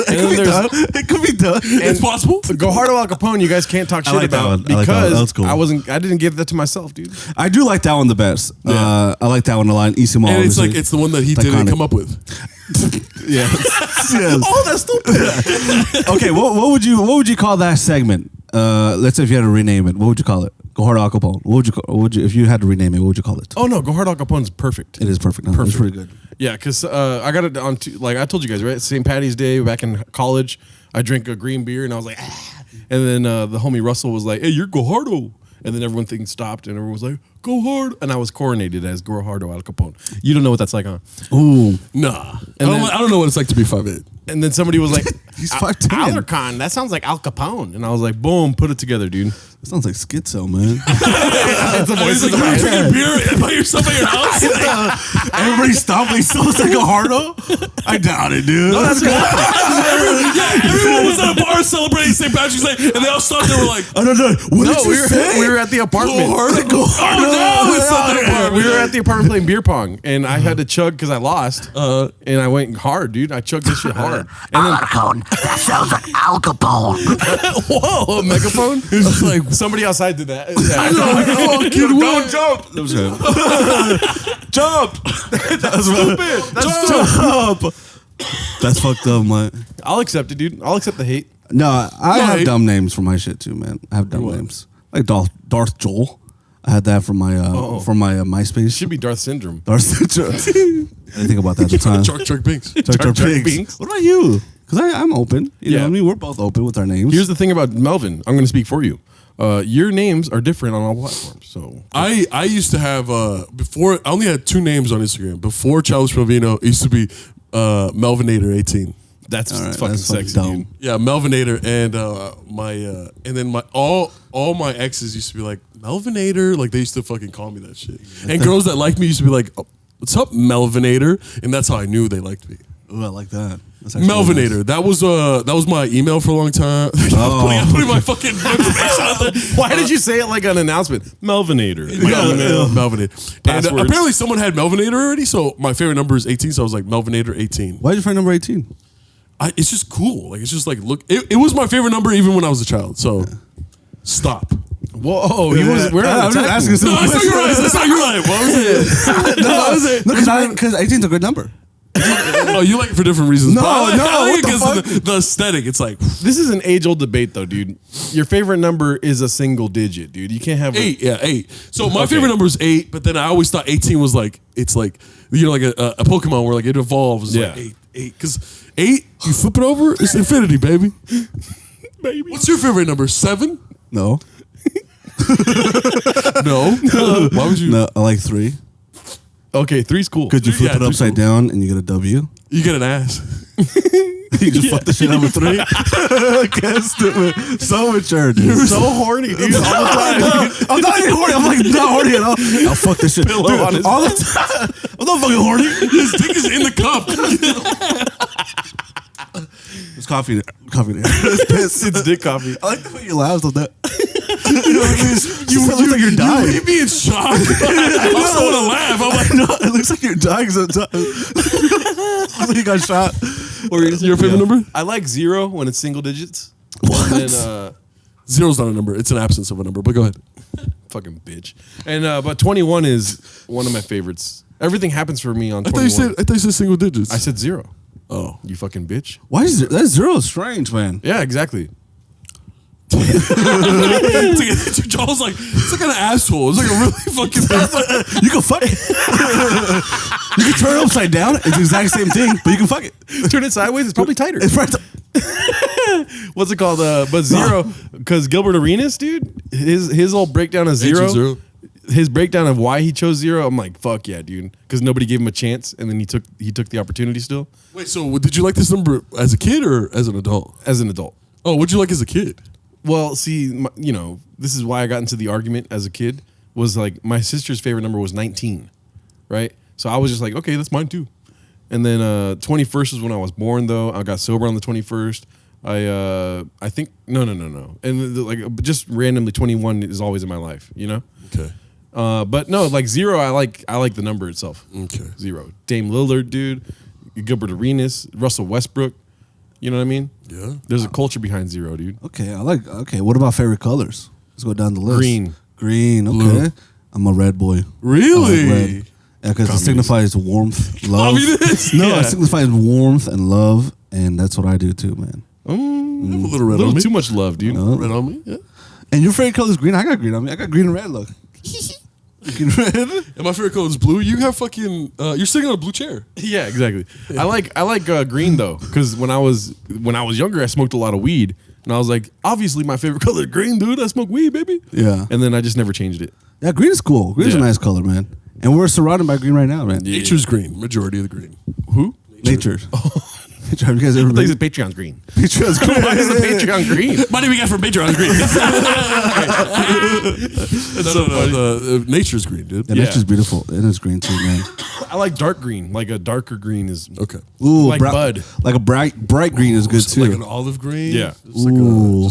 Speaker 4: And then there's
Speaker 3: It could be done.
Speaker 2: It's possible.
Speaker 4: Gohardo Al Capone. You guys can't talk shit
Speaker 3: like that
Speaker 4: about
Speaker 3: one. I like that one.
Speaker 4: because
Speaker 3: That was cool.
Speaker 4: I didn't give that to myself, dude.
Speaker 3: I do like that one the best. I like that one a lot. Isimo.
Speaker 2: And it's
Speaker 3: obviously.
Speaker 2: like it's the one that he
Speaker 3: It's
Speaker 2: didn't
Speaker 3: iconic.
Speaker 2: come up with.
Speaker 3: Yeah. Yes.
Speaker 4: Oh, that's stupid.
Speaker 3: Okay, what would you call that segment? Let's say if you had to rename it, what would you call it? Gerardo Al Capone. What would you if you had to rename it? What would you call it?
Speaker 4: Oh no, Gerardo Al Capone's perfect.
Speaker 3: It is perfect. No,
Speaker 4: Perfect.
Speaker 3: It's pretty good.
Speaker 4: Yeah, because I got it on like I told you guys, right? St. Patty's Day back in college, I drank a green beer and I was like, ah. And then the homie Russell was like, hey, you're Gerardo. And then everyone stopped and everyone was like, go hard. And I was coronated as Gerardo Al Capone. You don't know what that's like, huh?
Speaker 3: Ooh,
Speaker 2: Nah. I don't know what it's like to be 5'8".
Speaker 4: And then somebody was like,
Speaker 3: he's 5'10".
Speaker 4: Alarcon, that sounds like Al Capone. And I was like, boom, put it together, dude.
Speaker 3: That sounds like schizo, man.
Speaker 2: It's like you're drinking beer by yourself at your house.
Speaker 3: Everybody stopped. They still like Gerardo. I doubt it, dude.
Speaker 4: No, that's good.
Speaker 2: Everyone was at a bar celebrating St. Patrick's Day, and they all stopped. They were like,
Speaker 3: I don't know. What
Speaker 4: No,
Speaker 3: did you say?
Speaker 4: we were at the apartment. We were at the apartment playing beer pong, and I had to chug because I lost. And I went hard, dude. I chugged this shit hard. And then,
Speaker 5: That sounds like Al Capone.
Speaker 4: whoa, a megaphone?
Speaker 2: it's like,
Speaker 4: Somebody outside did that.
Speaker 2: don't
Speaker 4: jump.
Speaker 3: That was good.
Speaker 4: Jump. That's stupid. That's
Speaker 3: Jump. That's fucked up, man.
Speaker 4: I'll accept it, dude. I'll accept the hate.
Speaker 3: No, I have
Speaker 2: hate.
Speaker 3: dumb names for my shit too, man. I have dumb names like Darth Joel. I had that from my MySpace.
Speaker 4: Should be Darth Syndrome.
Speaker 3: Darth. I didn't think about that at the time.
Speaker 2: Chuck Binks.
Speaker 3: Jar
Speaker 4: Binks.
Speaker 3: Binks. What about you? Because I'm open. You know what I mean? We're both open with our names.
Speaker 4: Here's the thing about Melvin. I'm going to speak for you. Your names are different on all platforms. So
Speaker 2: I used to have before I only had 2 names on Instagram. Before Childish Provino, it used to be Melvinator18.
Speaker 4: that's
Speaker 3: All right,
Speaker 4: fucking
Speaker 3: that's fucking
Speaker 4: sexy,
Speaker 3: dumb.
Speaker 4: dude.
Speaker 2: Yeah, Melvinator, and and then my all my exes used to be like Melvinator, like they used to fucking call me that shit. And girls that liked me used to be like, oh, "What's up, Melvinator?" And that's how I knew they liked me.
Speaker 3: Ooh, I like that. That's actually
Speaker 2: Melvinator.
Speaker 3: nice.
Speaker 2: That was my email for a long time. I'm putting my fucking information out there.
Speaker 4: Why did you say it like an announcement? Melvinator.
Speaker 2: Melvinator. And
Speaker 4: Passwords.
Speaker 2: apparently someone had Melvinator already, so my favorite number is 18, so I was like Melvinator 18.
Speaker 3: Why did you find number 18?
Speaker 2: It's just cool. Like, it's just like, look, it was my favorite number even when I was a child, so stop.
Speaker 4: Whoa, we're
Speaker 3: I'm
Speaker 4: not
Speaker 3: just asking.
Speaker 2: No, I saw you're right. I saw you're right. What was it?
Speaker 3: Because 18 is a good number.
Speaker 2: Oh, you like it for different reasons.
Speaker 3: No,
Speaker 2: but I like
Speaker 3: what
Speaker 2: it
Speaker 3: the
Speaker 2: 'cause
Speaker 3: fuck?
Speaker 2: of the aesthetic. It's like
Speaker 4: This is an age-old debate, though, dude. Your favorite number is a single digit, dude. You can't have
Speaker 2: 8. Yeah, 8. So my
Speaker 4: Okay.
Speaker 2: favorite number is 8, but then I always thought 18 was like, it's like, you know, like a Pokemon where like it evolves.
Speaker 4: Yeah.
Speaker 2: Like 8. Because 8, you flip it over, it's infinity, baby.
Speaker 4: baby.
Speaker 2: What's your favorite number? 7?
Speaker 3: No.
Speaker 2: No. Why would you?
Speaker 3: No, I like 3.
Speaker 4: Okay, 3's cool.
Speaker 3: Could you flip
Speaker 2: Yeah,
Speaker 3: it upside down and you get a W?
Speaker 2: You get an ass.
Speaker 3: You just fuck the shit out of 3. Guess stupid. So mature, dude.
Speaker 4: You're so horny, dude. All the time.
Speaker 3: I'm not even horny. I'm like not horny at all. I'll fuck this shit.
Speaker 4: Pillow on his
Speaker 3: all the time. I'm not fucking horny.
Speaker 2: His dick is in the cup.
Speaker 3: There's coffee there. Coffee there. It's piss.
Speaker 4: It's dick coffee.
Speaker 3: I like the way you laughed on that. You look like you're dying.
Speaker 2: You be in shock. I also want to laugh. I'm like,
Speaker 3: No, it looks like you're dying sometimes. Looks like you got shot.
Speaker 2: or your favorite number?
Speaker 4: I like 0 when it's single digits. What? And then,
Speaker 2: 0's not a number. It's an absence of a number. But go ahead.
Speaker 4: fucking bitch. And but 21 is one of my favorites. Everything happens for me on
Speaker 2: I
Speaker 4: 21.
Speaker 2: thought you said single digits.
Speaker 4: I said 0.
Speaker 2: Oh.
Speaker 4: You fucking bitch.
Speaker 3: Why is it? That 0 is strange, man.
Speaker 4: Yeah, exactly.
Speaker 2: Charles like, it's like an asshole. It's like a really fucking.
Speaker 3: You can fuck it. You can turn it upside down. It's the exact same thing, but you can fuck it.
Speaker 4: Turn it sideways, it's probably tighter.
Speaker 3: It's right.
Speaker 4: What's it called? But 0, because Gilbert Arenas, dude, his whole breakdown of 0.
Speaker 2: 0.
Speaker 4: His breakdown of why he chose 0, I'm like, fuck yeah, dude. Because nobody gave him a chance, and then he took the opportunity still
Speaker 2: Wait, so did you like this number as a kid or as an adult?
Speaker 4: as an adult.
Speaker 2: Oh, what'd you like as a kid?
Speaker 4: Well, see, this is why I got into the argument as a kid. Was like my sister's favorite number was 19, right? So I was just like, okay, that's mine too. And then 21st was when I was born, though. I got sober on the 21st. I think no. And like just randomly 21 is always in my life, you know.
Speaker 2: Okay.
Speaker 4: But no, like 0, I like the number itself.
Speaker 2: Okay.
Speaker 4: 0. Dame Lillard, dude. Gilbert Arenas, Russell Westbrook. You know what I mean?
Speaker 2: Yeah.
Speaker 4: There's a culture behind 0, dude.
Speaker 3: Okay, Okay, what about favorite colors? Let's go down the list. Green. Okay.
Speaker 2: Blue.
Speaker 3: I'm a red boy.
Speaker 2: Really?
Speaker 3: I like red. Yeah, because it signifies warmth, love.
Speaker 2: Communist?
Speaker 3: No,
Speaker 2: Yeah.
Speaker 3: it signifies warmth and love, and that's what I do too, man.
Speaker 2: You have a little red
Speaker 4: A little
Speaker 2: on me.
Speaker 4: too much love, dude.
Speaker 3: No.
Speaker 2: Red on me? Yeah.
Speaker 3: And your favorite color is green? I got green on me. I got green and red, look. Green and red?
Speaker 2: And my favorite color is blue. You have fucking. You're sitting on a blue chair.
Speaker 4: Yeah, exactly. I like green though, because when I was younger, I smoked a lot of weed, and I was like, obviously my favorite color is green, dude. I smoke weed, baby.
Speaker 3: Yeah.
Speaker 4: And then I just never changed it.
Speaker 3: Yeah, green is cool. Green's a nice color, man. And we're surrounded by green right now, man.
Speaker 2: Yeah. Nature's green. Majority of the green.
Speaker 4: Who?
Speaker 3: Nature. Have you guys ever
Speaker 4: I
Speaker 3: been?
Speaker 4: think Patreon's green.
Speaker 3: Patreon's green.
Speaker 4: Why is the Patreon green?
Speaker 1: Money we got from Patreon is green.
Speaker 2: No, nature's green, dude.
Speaker 3: Yeah, nature's beautiful. It is green too, man.
Speaker 4: I like dark green. Like a darker green is
Speaker 2: Okay.
Speaker 3: Ooh,
Speaker 4: like bud.
Speaker 3: Like a bright green is good too.
Speaker 2: Like an olive green.
Speaker 4: Yeah.
Speaker 2: Just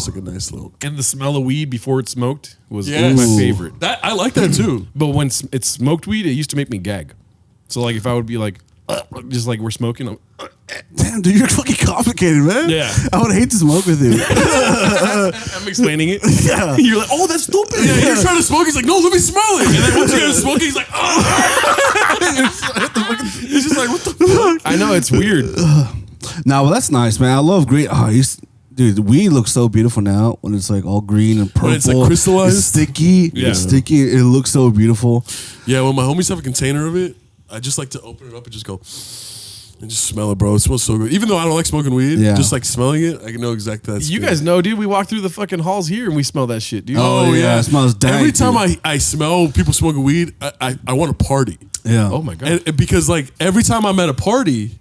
Speaker 2: like a nice little.
Speaker 4: And the smell of weed before it's smoked was
Speaker 2: Yes.
Speaker 4: my favorite.
Speaker 2: That I like that too.
Speaker 4: But when it's smoked weed, it used to make me gag. So like if I would be like, just like we're smoking, I'm,
Speaker 3: Damn, dude, you're fucking complicated, man.
Speaker 4: Yeah.
Speaker 3: I would hate to smoke with you.
Speaker 4: I'm explaining it.
Speaker 3: Yeah.
Speaker 4: You're like, oh, that's stupid.
Speaker 2: Yeah, you're trying to smoke. He's like, no, let me smell it. And then once you get to smoking, he's like, oh. He's just like, what the fuck?
Speaker 4: I know it's weird.
Speaker 3: Nah, well, that's nice, man. I love green. Oh, dude, the weed looks so beautiful now when it's like all green and purple.
Speaker 2: When it's, like, crystallized?
Speaker 3: It's sticky.
Speaker 4: Yeah.
Speaker 3: It's sticky. It looks so beautiful.
Speaker 2: Yeah, when my homies have a container of it, I just like to open it up and just go and just smell it, bro. It smells so good. Even though I don't like smoking weed,
Speaker 3: Yeah.
Speaker 2: just like smelling it, I can know exactly that's
Speaker 4: You guys know, dude. We walk through the fucking halls here and we smell that shit, dude.
Speaker 3: Oh, yeah. It smells dank,
Speaker 2: Every time
Speaker 3: dude.
Speaker 2: I smell people smoking weed, I want to party.
Speaker 3: Yeah.
Speaker 4: Oh my god.
Speaker 2: And because like every time I'm at a party,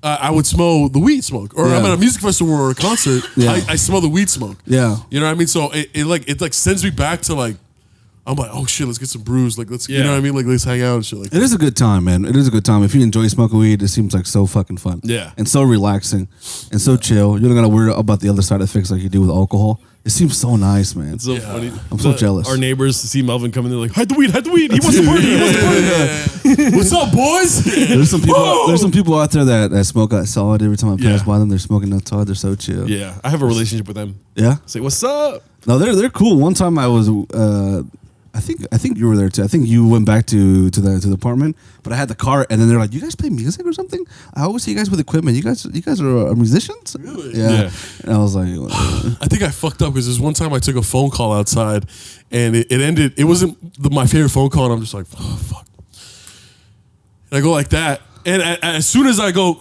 Speaker 2: I would smell the weed smoke. Or I'm
Speaker 3: Yeah.
Speaker 2: at a music festival or a concert,
Speaker 3: Yeah.
Speaker 2: I smell the weed smoke.
Speaker 3: Yeah.
Speaker 2: You know what I mean? So it sends me back to like, I'm like, oh shit, let's get some brews. Like you
Speaker 4: Yeah.
Speaker 2: know what I mean? Like let's hang out and shit like
Speaker 3: It is a good time, man. It is a good time. If you enjoy smoking weed, it seems like so fucking fun.
Speaker 4: Yeah.
Speaker 3: And so relaxing and so chill. You don't got to worry about the other side effects like you do with alcohol. It seems so nice, man.
Speaker 4: It's so funny.
Speaker 3: I'm so jealous.
Speaker 4: Our neighbors see Melvin coming, they're like, hide the weed, hide the weed. He wants to party. He wants to party.
Speaker 2: What's up, boys?
Speaker 3: There's some people. There's some people out there that smoke that solid. Every time I pass
Speaker 4: Yeah.
Speaker 3: by them, they're smoking that solid. They're so chill.
Speaker 4: Yeah, I have a relationship with them.
Speaker 3: Yeah.
Speaker 4: Say, what's up?
Speaker 3: No, they're cool. One time I was, I think you were there too. I think you went back to the apartment, but I had the car, and then they're like, "You guys play music or something?" I always see you guys with equipment. You guys are musicians.
Speaker 2: Really?
Speaker 3: Yeah. And I was like,
Speaker 2: I think I fucked up because there's one time I took a phone call outside and it ended. It wasn't my favorite phone call, and I'm just like, oh, fuck. And I go like that, and as soon as I go,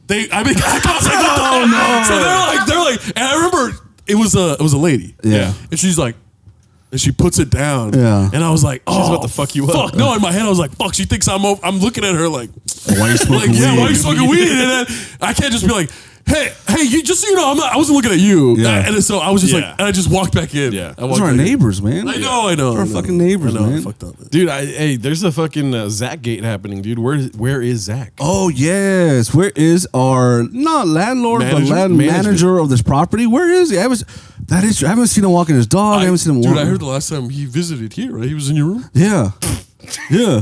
Speaker 2: I was like, oh no! So they're like, and I remember it was a lady,
Speaker 3: Yeah.
Speaker 2: and she's like. And she puts it down.
Speaker 3: Yeah.
Speaker 2: And I was like, oh,
Speaker 4: She's about to fuck you up.
Speaker 2: Fuck. No, in my head, I was like, fuck, she thinks I'm looking at her like,
Speaker 3: "Why are you smoking
Speaker 2: like,
Speaker 3: weed?"
Speaker 2: yeah, why are you smoking weed? And then I can't just be like, hey, you just so you know, I wasn't looking at you.
Speaker 3: Yeah.
Speaker 2: And so I was just
Speaker 4: Yeah.
Speaker 2: like, and I just walked back in.
Speaker 4: Yeah.
Speaker 2: I
Speaker 3: Those
Speaker 2: walked
Speaker 3: are our
Speaker 2: back in.
Speaker 3: neighbors, man.
Speaker 2: I know.
Speaker 3: Our fucking neighbors,
Speaker 2: I know,
Speaker 3: man.
Speaker 2: I fucked up, man.
Speaker 4: Dude, hey, there's a fucking Zach gate happening, dude. Where is Zach?
Speaker 3: Oh yes, where is our not landlord but manager of this property? Where is he? I haven't seen him walking his dog. I haven't seen him
Speaker 2: Dude,
Speaker 3: walking.
Speaker 2: I heard the last time he visited here, right? He was in your room?
Speaker 3: Yeah, yeah,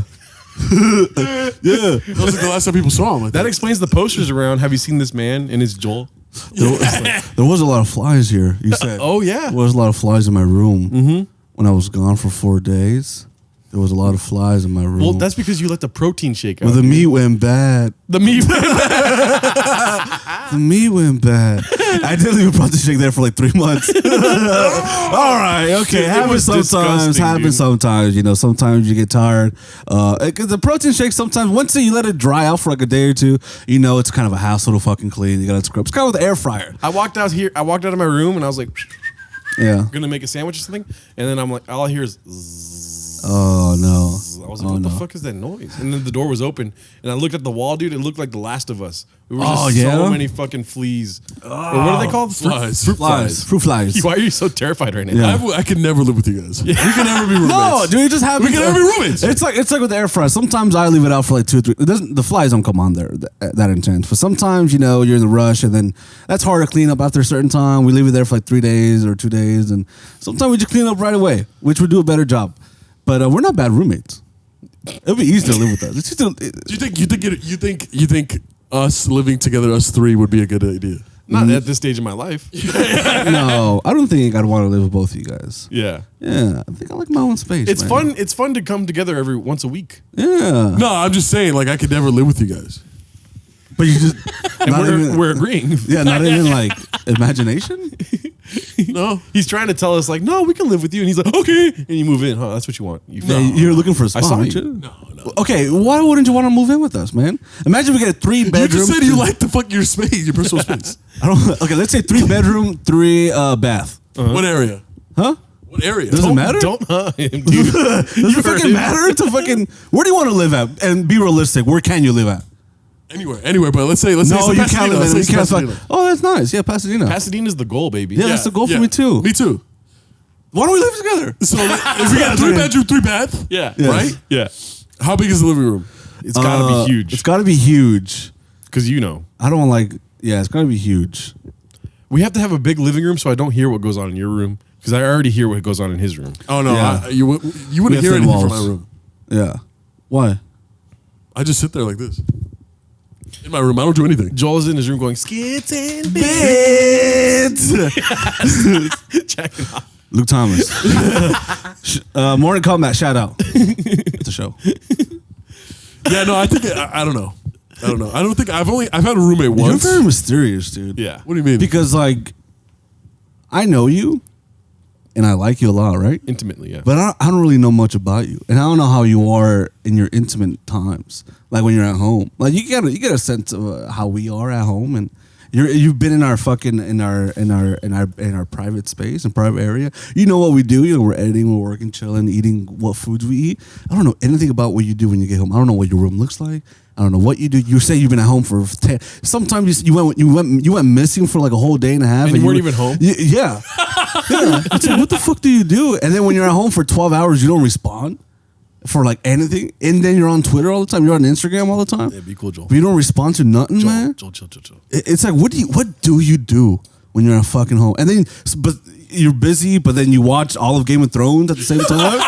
Speaker 3: yeah.
Speaker 2: That was like the last time people saw him. I
Speaker 4: That
Speaker 2: think.
Speaker 4: explains the posters around. Have you seen this man in his Joel?
Speaker 3: There was a lot of flies here. You said.
Speaker 4: Oh yeah.
Speaker 3: There was a lot of flies in my room when I was gone for 4 days. There was a lot of flies in my room.
Speaker 4: Well, that's because you let the protein shake out.
Speaker 3: well, the meat went bad.
Speaker 4: The meat.
Speaker 3: The meat went bad. I didn't even brought the shake there for like 3 months. All right, okay.
Speaker 4: It
Speaker 3: Happens
Speaker 4: was
Speaker 3: sometimes.
Speaker 4: disgusting,
Speaker 3: Happens
Speaker 4: dude.
Speaker 3: sometimes. You know, sometimes you get tired. Because the protein shake, sometimes once you let it dry out for like a day or two, you know it's kind of a hassle to fucking clean. You gotta scrub. It's kind of with the air fryer.
Speaker 4: I walked out of my room and I was like,
Speaker 3: Yeah.
Speaker 4: gonna make a sandwich or something, and then I'm like, all I hear is. Zzz.
Speaker 3: Oh no.
Speaker 4: I was like, what the fuck is that noise? And then the door was open, and I looked at the wall, dude. It looked like The Last of Us. There were just so many fucking fleas. Or what are they called?
Speaker 2: Flies.
Speaker 3: Fruit flies. Fruit flies.
Speaker 4: Why are you so terrified right now?
Speaker 3: Yeah.
Speaker 2: I could never live with you guys. We can never be roommates.
Speaker 3: No, dude, it just happens.
Speaker 2: We can never be roommates.
Speaker 3: It's like with the air fryer. Sometimes I leave it out for like 2 or 3. The flies don't come on there that intense. But sometimes you're in the rush, and then that's hard to clean up after a certain time. We leave it there for like 3 days or 2 days, and sometimes we just clean it up right away, which would do a better job. But we're not bad roommates. It'll be easy to live with us. It's just
Speaker 2: You think us living together, us three, would be a good idea?
Speaker 4: Not at this stage of my life.
Speaker 3: no, I don't think I'd want to live with both of you guys.
Speaker 4: Yeah.
Speaker 3: Yeah, I think I like my own space.
Speaker 4: It's
Speaker 3: man.
Speaker 4: fun. It's fun to come together every once a week.
Speaker 3: Yeah,
Speaker 2: No, I'm just saying, like, I could never live with you guys.
Speaker 3: but you just
Speaker 4: And we're agreeing.
Speaker 3: yeah, not even like imagination.
Speaker 2: No.
Speaker 4: He's trying to tell us like, no, we can live with you, and he's like, okay, and you move in, huh? That's what you want. You
Speaker 3: Yeah, you're looking for a spot,
Speaker 4: saw
Speaker 3: aren't
Speaker 4: you.
Speaker 3: you?
Speaker 2: No.
Speaker 3: Okay, why wouldn't you want to move in with us, man? Imagine we get a 3-bedroom.
Speaker 2: You just said you like the fuck your space, your personal space.
Speaker 3: I don't. Okay, let's say 3-bedroom, 3 bath.
Speaker 2: What area?
Speaker 3: Huh?
Speaker 2: What area?
Speaker 3: Does it matter?
Speaker 4: Don't him, dude.
Speaker 3: Does it fucking matter to fucking? Where do you want to live at? And be realistic. Where can you live at?
Speaker 2: Anywhere. But let's say
Speaker 3: No,
Speaker 2: it's
Speaker 3: you can't
Speaker 2: Pasadena.
Speaker 3: live
Speaker 2: Let's
Speaker 3: in.
Speaker 2: say
Speaker 3: You
Speaker 2: it's
Speaker 3: can't.
Speaker 2: Pasadena.
Speaker 3: Oh, that's nice. Yeah, Pasadena.
Speaker 4: Pasadena's the goal, baby.
Speaker 3: Yeah, that's the goal for me too.
Speaker 2: Me too.
Speaker 3: Why don't we live together?
Speaker 2: So if we got 3-bedroom, 3-bath,
Speaker 4: Yeah.
Speaker 2: right?
Speaker 4: Yeah.
Speaker 2: How big is the living room?
Speaker 4: It's gotta be huge.
Speaker 3: It's got to be huge.
Speaker 4: Because you know.
Speaker 3: I don't like. Yeah, it's got to be huge.
Speaker 4: We have to have a big living room so I don't hear what goes on in your room. Because I already hear what goes on in his room.
Speaker 2: Oh no,
Speaker 3: Yeah.
Speaker 2: you
Speaker 3: We
Speaker 2: wouldn't
Speaker 3: have
Speaker 2: hear
Speaker 3: thin
Speaker 2: anything from
Speaker 3: walls.
Speaker 2: my room.
Speaker 3: Yeah. Why?
Speaker 2: I just sit there like this. In my room, I don't do anything.
Speaker 4: Joel is in his room going, skits and
Speaker 3: Bits.
Speaker 4: checking off.
Speaker 3: Luke Thomas. Morning Combat. Shout out. It's a show.
Speaker 2: Yeah, no, I think I don't know. I don't think I've had a roommate
Speaker 3: You're
Speaker 2: once.
Speaker 3: very mysterious, dude.
Speaker 4: Yeah.
Speaker 2: What do you mean?
Speaker 3: Because like, I know you, and I like you a lot, right?
Speaker 4: Intimately, yeah.
Speaker 3: But I don't really know much about you, and I don't know how you are in your intimate times, like when you're at home. Like you get a sense of how we are at home, and you've been in our fucking in our private space and private area. You know what we do. You know we're editing, we're working, chilling, eating what foods we eat. I don't know anything about what you do when you get home. I don't know what your room looks like. I don't know what you do. You say you've been at home for 10. Sometimes you went missing for like a whole day and a half,
Speaker 4: And you weren't even home?
Speaker 3: Yeah, yeah. It's like, what the fuck do you do? And then when you're at home for 12 hours, you don't respond for like anything. And then you're on Twitter all the time. You're on Instagram all the time.
Speaker 4: Yeah, be cool, Joel.
Speaker 3: But you don't respond to nothing, man.
Speaker 4: Joel, chill.
Speaker 3: It's like, what do you do when you're at fucking home? And then, but you're busy, but then you watch all of Game of Thrones at the same time.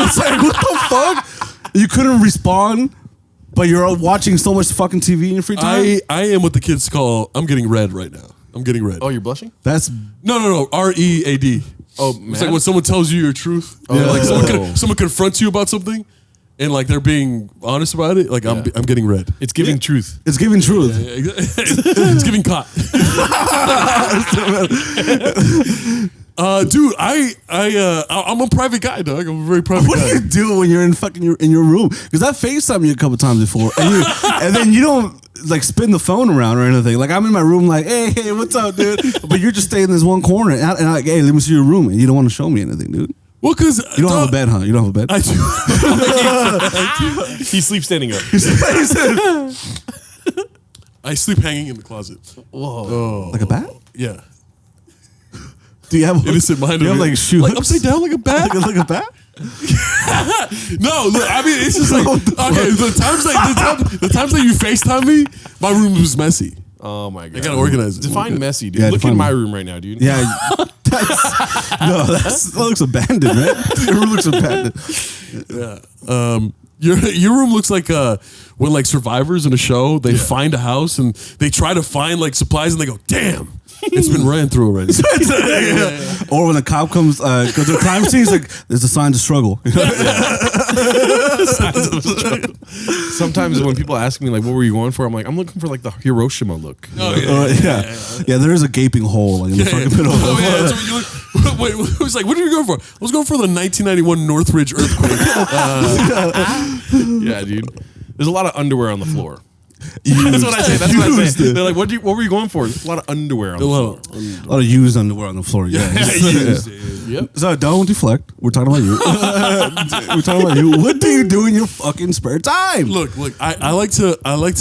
Speaker 3: It's like, what the fuck? You couldn't respond, but you're watching so much fucking TV in your free time.
Speaker 2: I am what the kids call. I'm getting red right now. I'm getting red.
Speaker 4: Oh, you're blushing?
Speaker 3: That's
Speaker 2: No. READ.
Speaker 4: Oh,
Speaker 2: It's
Speaker 4: man.
Speaker 2: like when someone tells you your truth.
Speaker 4: Oh.
Speaker 2: Like someone confronts you about something, and like they're being honest about it. Like I'm getting red.
Speaker 4: It's giving truth.
Speaker 3: it's giving truth.
Speaker 2: It's giving caught. Dude, I'm a private guy, dog. I'm a very private
Speaker 3: What
Speaker 2: guy.
Speaker 3: do you do when you're in your room? Because I FaceTime you a couple times before, and then you don't like spin the phone around or anything. Like I'm in my room, like, hey, what's up, dude? But you're just staying in this one corner, and I'm like, hey, let me see your room, and you don't want to show me anything, dude.
Speaker 2: Well, because
Speaker 3: You don't have a bed, huh? You don't have a bed.
Speaker 2: I do.
Speaker 4: He sleeps standing up.
Speaker 2: I sleep hanging in the closet.
Speaker 4: Whoa.
Speaker 3: Like a bat?
Speaker 2: Yeah.
Speaker 3: Do you have
Speaker 2: Innocent mind.
Speaker 3: Do you
Speaker 2: of
Speaker 3: have
Speaker 2: it.
Speaker 3: like shoes?
Speaker 2: Like upside down like a bat.
Speaker 3: like a bat?
Speaker 2: No, look, I mean it's just like okay. The times that you FaceTime me, my room was messy.
Speaker 4: Oh, my God.
Speaker 2: I gotta organize it.
Speaker 4: Define messy, dude.
Speaker 3: Yeah,
Speaker 4: Look
Speaker 3: define
Speaker 4: in my
Speaker 3: me.
Speaker 4: room right now, dude.
Speaker 3: Yeah. That looks abandoned, man. Your room looks abandoned.
Speaker 2: Your room looks like when like survivors in a show they find a house and they try to find like supplies and they go, damn, it's been ran through already.
Speaker 3: Or when a cop comes, because the crime scene is like, there's a sign to struggle.
Speaker 4: Sometimes when people ask me, like, what were you going for? I'm like, I'm looking for, like, the Hiroshima look.
Speaker 3: Yeah, there is a gaping hole like, in the fucking middle.
Speaker 2: Oh, yeah. So you look, wait, it was like, what are you going for? I was going for the 1991 Northridge earthquake.
Speaker 4: Yeah, dude. There's a lot of underwear on the floor. That's what I say. That's what I say. They're like, what were you going for? There's a lot of underwear on the floor.
Speaker 3: A lot of used underwear on the floor. Yeah.
Speaker 4: Yep.
Speaker 3: So don't deflect. We're talking about you. We're talking about you. What do you do in your fucking spare time?
Speaker 2: Look, I like to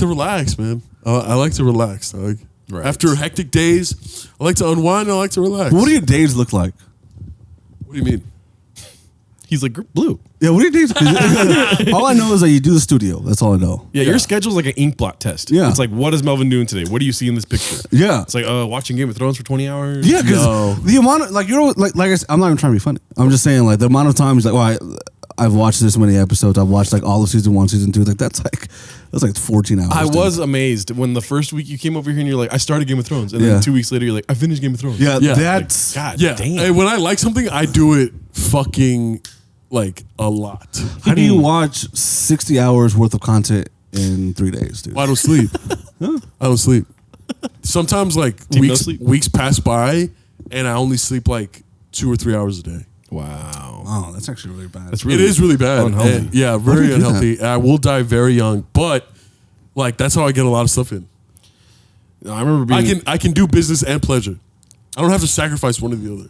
Speaker 2: relax, man. I like to relax, dog.
Speaker 4: Right.
Speaker 2: After hectic days, I like to unwind. I like to relax.
Speaker 3: What do your days look like?
Speaker 2: What do you mean?
Speaker 4: He's like, blue.
Speaker 3: Yeah, what do your days? All I know is that you do the studio. That's all I know.
Speaker 4: Yeah, your schedule's like an ink blot test.
Speaker 3: Yeah.
Speaker 4: It's like, what is Melvin doing today? What do you see in this picture?
Speaker 3: Yeah.
Speaker 4: It's like, watching Game of Thrones for 20 hours?
Speaker 3: Yeah, because the amount of like like I said, I'm not even trying to be funny. I'm just saying like the amount of times like I've watched this many episodes. I've watched like all of season 1, season 2. Like that's like 14 hours.
Speaker 4: I
Speaker 3: dude.
Speaker 4: was amazed when the first week you came over here and you're like, I started Game of Thrones. And
Speaker 3: Yeah.
Speaker 4: then 2 weeks later, you're like, I finished Game of Thrones.
Speaker 3: Yeah,
Speaker 2: Yeah.
Speaker 3: that's
Speaker 4: God
Speaker 2: Yeah.
Speaker 4: damn.
Speaker 2: Hey, when I like something, I do it fucking like a lot.
Speaker 3: how do you watch 60 hours worth of content in 3 days, dude?
Speaker 2: I don't sleep. I don't sleep. Sometimes like
Speaker 4: Do you no sleep?
Speaker 2: weeks pass by and I only sleep like 2 or 3 hours a day.
Speaker 4: Wow.
Speaker 3: Oh, that's actually really bad.
Speaker 4: That's
Speaker 2: It is really bad.
Speaker 4: unhealthy.
Speaker 2: And, yeah,
Speaker 3: Why do
Speaker 2: very
Speaker 3: you do
Speaker 2: unhealthy. I will die very young, but like that's how I get a lot of stuff in.
Speaker 4: I remember being.
Speaker 2: I can do business and pleasure. I don't have to sacrifice one or the other.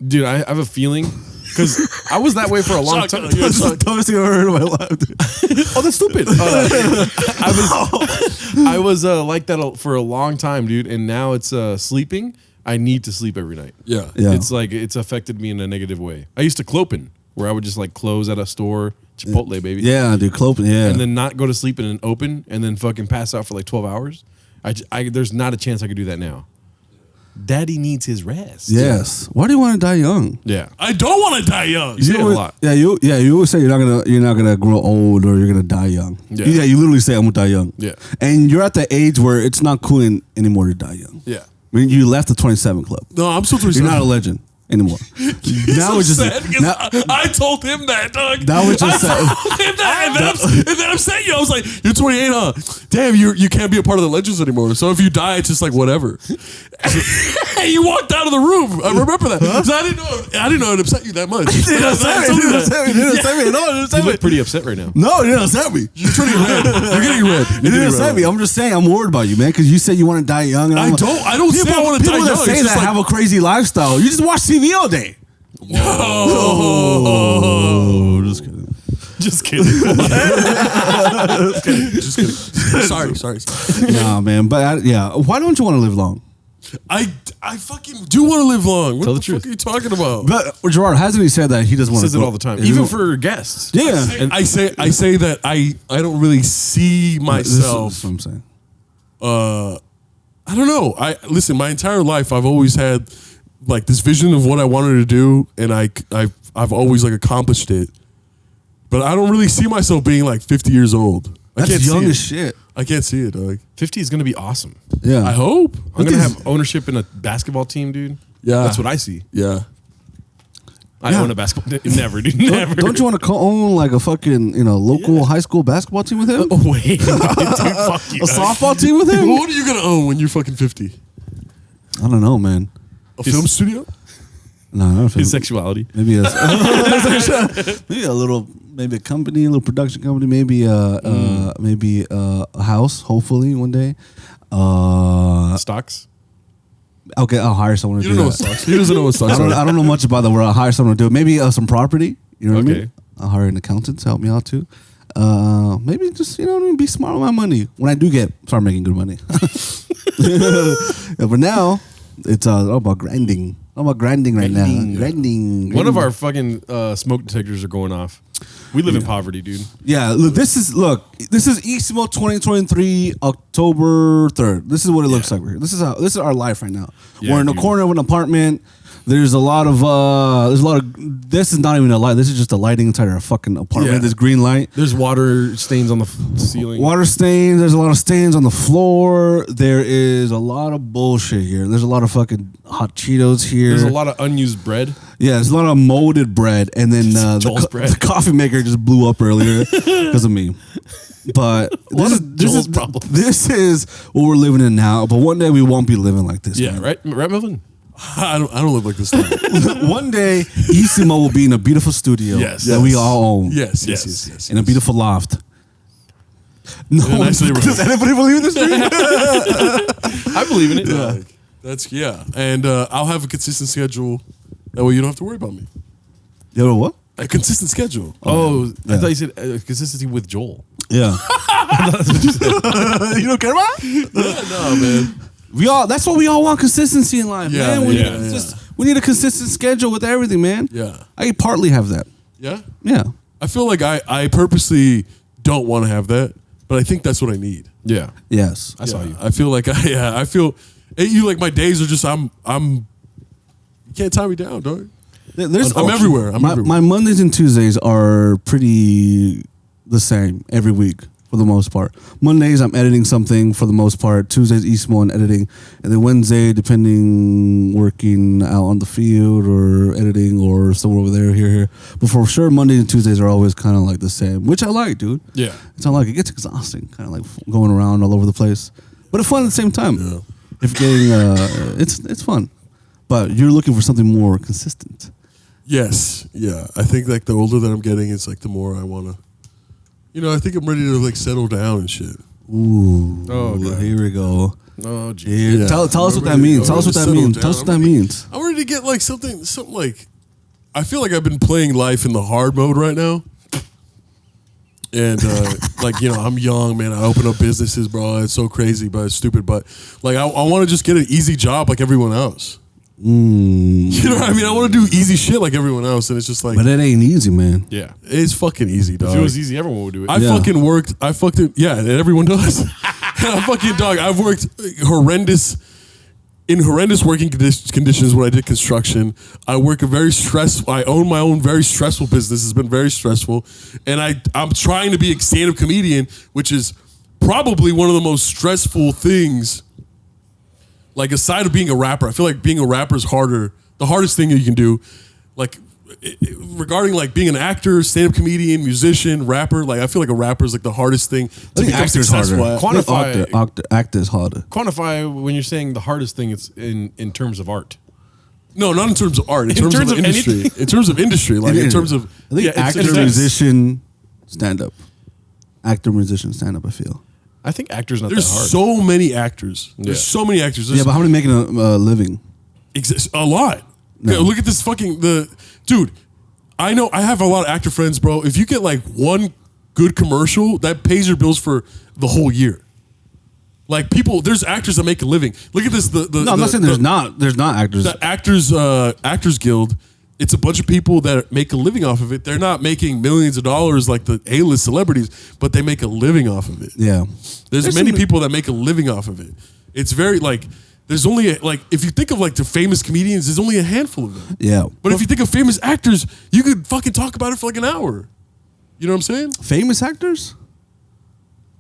Speaker 4: Dude, I have a feeling because I was that way for a long time.
Speaker 2: Yeah,
Speaker 3: That's the dumbest thing I've ever heard in my life. Dude.
Speaker 4: Oh, that's stupid. I was like that for a long time, dude, and now it's sleeping. I need to sleep every night.
Speaker 2: Yeah.
Speaker 3: Yeah.
Speaker 4: It's like it's affected me in a negative way. I used to clopen, where I would just like close at a store, Chipotle, baby,
Speaker 3: Yeah, dude, cloping. Yeah,
Speaker 4: and then not go to sleep and then open and then fucking pass out for like 12 hours. There's not a chance I could do that now. Daddy needs his rest.
Speaker 3: yes. Why do you want to die young?
Speaker 4: Yeah.
Speaker 2: I don't want to die young.
Speaker 4: You say it a lot.
Speaker 3: Yeah, you always say you're not gonna grow old or you're gonna die young.
Speaker 4: Yeah.
Speaker 3: You literally say I'm gonna die young.
Speaker 4: Yeah.
Speaker 3: And you're at the age where it's not cool anymore to die young.
Speaker 4: Yeah.
Speaker 3: I mean, you left the 27 club.
Speaker 2: No, I'm still
Speaker 3: You're not a legend anymore. Now it's just
Speaker 2: I told him that, dog.
Speaker 3: Now it's just
Speaker 2: I told him that, and then I'm saying, I was like, "You're 28, huh? Damn, you can't be a part of the legends anymore. So if you die, it's just like whatever." And you walked out of the room. I remember that. So I didn't know it upset you that much. I told you that.
Speaker 4: You look pretty upset right now.
Speaker 3: No, it didn't upset me.
Speaker 2: You're turning red. You're getting red.
Speaker 3: It didn't upset me. I'm just saying I'm worried about you, man, because you said you want to die young. And
Speaker 2: I don't say I want to die
Speaker 3: People
Speaker 2: young.
Speaker 3: that say
Speaker 2: It's just
Speaker 3: that
Speaker 2: like,
Speaker 3: have a crazy lifestyle. You just watch TV all day.
Speaker 2: oh,
Speaker 3: Just kidding.
Speaker 4: Just kidding.
Speaker 2: just kidding. Sorry.
Speaker 3: Nah, man. But why don't you want to live long?
Speaker 2: I fucking do want to live long. What
Speaker 4: Tell
Speaker 2: the
Speaker 4: the truth.
Speaker 2: fuck are you talking about?
Speaker 3: But Gerard, hasn't he said that he doesn't want to?
Speaker 4: Says it all the time, even for guests.
Speaker 3: Yeah.
Speaker 4: And
Speaker 2: I say that I don't really see myself.
Speaker 3: This is what I'm saying.
Speaker 2: I don't know. Listen. My entire life, I've always had like this vision of what I wanted to do, and I've always like accomplished it. But I don't really see myself being like 50 years old. I can't
Speaker 3: That's young
Speaker 2: see
Speaker 3: as
Speaker 2: it.
Speaker 3: shit.
Speaker 2: I can't see it, dog.
Speaker 4: 50 is going to be awesome.
Speaker 3: Yeah.
Speaker 2: I hope.
Speaker 4: I'm going to have ownership in a basketball team, dude.
Speaker 2: Yeah.
Speaker 4: That's what I see.
Speaker 2: Yeah.
Speaker 4: I own a basketball team. Never, dude. Never.
Speaker 3: Don't you want to own like a fucking local high school basketball team with him?
Speaker 4: Oh, wait. Dude, fuck you.
Speaker 3: A softball team with him?
Speaker 2: What are you gonna own when you're fucking 50?
Speaker 3: I don't know, man.
Speaker 2: A film studio?
Speaker 3: No, not a film.
Speaker 4: His sexuality.
Speaker 3: Maybe a maybe a company, a little production company, maybe a house. Hopefully one day.
Speaker 4: Stocks.
Speaker 3: Okay, I'll hire someone to
Speaker 2: You
Speaker 3: do
Speaker 2: don't know what
Speaker 3: that.
Speaker 2: stocks. He doesn't know what stocks are.
Speaker 3: I don't know much about the world. I'll hire someone to do it. Maybe some property. You know what I
Speaker 4: Okay.
Speaker 3: mean? I'll hire an accountant to help me out too. Maybe just be smart with my money. When I do start making good money. Yeah, but now it's all about grinding. All about grinding right now. Grinding.
Speaker 4: One of our fucking smoke detectors are going off. We live in poverty, dude.
Speaker 3: Yeah, look, this is Isimo 2023 October 3rd. This is what it looks like. This is our life right now.
Speaker 4: Yeah,
Speaker 3: We're in the
Speaker 4: dude.
Speaker 3: corner of an apartment. There's a lot of this is not even a light. This is just a lighting inside our fucking apartment.
Speaker 4: Yeah.
Speaker 3: This green light.
Speaker 4: There's water stains on the ceiling.
Speaker 3: Water stains. There's a lot of stains on the floor. There is a lot of bullshit here. There's a lot of fucking hot Cheetos here.
Speaker 4: There's a lot of unused bread.
Speaker 3: Yeah, there's a lot of molded bread, and then
Speaker 4: Joel's bread.
Speaker 3: the coffee maker just blew up earlier because of me. But
Speaker 4: Joel's problem.
Speaker 3: This is what we're living in now. But one day we won't be living like this.
Speaker 4: Yeah,
Speaker 3: man.
Speaker 4: right, Melvin.
Speaker 2: I don't live like this. Now.
Speaker 3: One day Isimo will be in a beautiful studio
Speaker 4: Yes.
Speaker 3: that we all own.
Speaker 2: Yes.
Speaker 3: In a beautiful loft. No,
Speaker 2: In a nice neighborhood.
Speaker 3: does anybody believe in this dream?
Speaker 4: I believe in it.
Speaker 2: And I'll have a consistent schedule. That way you don't have to worry about me.
Speaker 3: You know what?
Speaker 2: A consistent schedule.
Speaker 4: Oh,
Speaker 3: Yeah.
Speaker 4: I thought you said consistency with Joel.
Speaker 3: Yeah. You don't care about it?
Speaker 2: No, man.
Speaker 3: That's what we all want, consistency in life,
Speaker 2: Yeah,
Speaker 3: man.
Speaker 2: yeah.
Speaker 3: We need a consistent schedule with everything, man.
Speaker 2: Yeah.
Speaker 3: I partly have that.
Speaker 2: Yeah.
Speaker 3: Yeah.
Speaker 2: I feel like I purposely don't want to have that, but I think that's what I need.
Speaker 4: Yeah,
Speaker 3: Yes.
Speaker 4: I saw you.
Speaker 2: I feel like I feel you like my days are just I'm you can't tie me down, dog. I'm everywhere. I'm everywhere.
Speaker 3: My Mondays and Tuesdays are pretty the same every week for the most part. Mondays I'm editing something for the most part. Tuesdays Isimo and editing, and then Wednesday depending working out on the field or editing or somewhere over there here. But for sure Mondays and Tuesdays are always kind of like the same, which I like, dude.
Speaker 4: Yeah.
Speaker 3: It's not like it gets exhausting, kind of like going around all over the place, but it's fun at the same time.
Speaker 2: Yeah.
Speaker 3: If you're getting it's fun. but you're looking for something more consistent.
Speaker 2: Yes, yeah. I think like the older that I'm getting, it's like the more I want to. I think I'm ready to like settle down and shit.
Speaker 3: Ooh,
Speaker 4: Oh, God.
Speaker 3: here we go.
Speaker 4: Oh, geez.
Speaker 3: Here. Tell us what that
Speaker 2: ready to
Speaker 3: means.
Speaker 2: go.
Speaker 3: Tell us what that
Speaker 2: Settle
Speaker 3: means.
Speaker 2: down.
Speaker 3: Tell us what that means.
Speaker 2: I'm ready to get like something like. I feel like I've been playing life in the hard mode right now. And I'm young, man. I open up businesses, bro. It's so crazy, but it's stupid. But like, I want to just get an easy job like everyone else. You know what I mean? I want to do easy shit like everyone else, and it's just like,
Speaker 3: But it ain't easy, man.
Speaker 4: Yeah.
Speaker 2: it's fucking easy, dog.
Speaker 4: If it was easy, everyone would do it.
Speaker 2: I fucking worked. Yeah, and everyone does. I fucking dog. I've worked horrendous working conditions when I did construction. I work a very stressful. I own my own very stressful business. It's been very stressful, and I'm trying to be a stand-up comedian, which is probably one of the most stressful things. Like aside of being a rapper, I feel like being a rapper is harder. The hardest thing you can do, like regarding like being an actor, stand-up comedian, musician, rapper. Like I feel like a rapper is like the hardest thing to become successful at.
Speaker 3: Actor is harder.
Speaker 4: Quantify when you're saying the hardest thing. It's in terms of art.
Speaker 2: No, not in terms of art. In terms of industry.
Speaker 4: anything?
Speaker 2: In terms of industry, like in terms of
Speaker 3: I think
Speaker 4: it's
Speaker 3: actor,
Speaker 4: success.
Speaker 3: musician, stand up. Actor, musician, stand up. I feel.
Speaker 4: I think actor's not
Speaker 2: there's
Speaker 4: that hard.
Speaker 2: so many actors. There's so many actors. There's
Speaker 3: But how many making a living?
Speaker 2: a lot.
Speaker 3: No.
Speaker 2: Look at this dude. I know I have a lot of actor friends, bro. If you get like one good commercial, that pays your bills for the whole year. Like there's actors that make a living. Look at this.
Speaker 3: I'm not saying there's not actors.
Speaker 2: The Actors Guild. It's a bunch of people that make a living off of it. They're not making millions of dollars like the A-list celebrities, but they make a living off of it.
Speaker 3: Yeah.
Speaker 2: There's many people that make a living off of it. It's very like there's only if you think of like the famous comedians, there's only a handful of them.
Speaker 3: Yeah.
Speaker 2: But if you think of famous actors, you could fucking talk about it for like an hour. You know what I'm saying?
Speaker 3: Famous actors?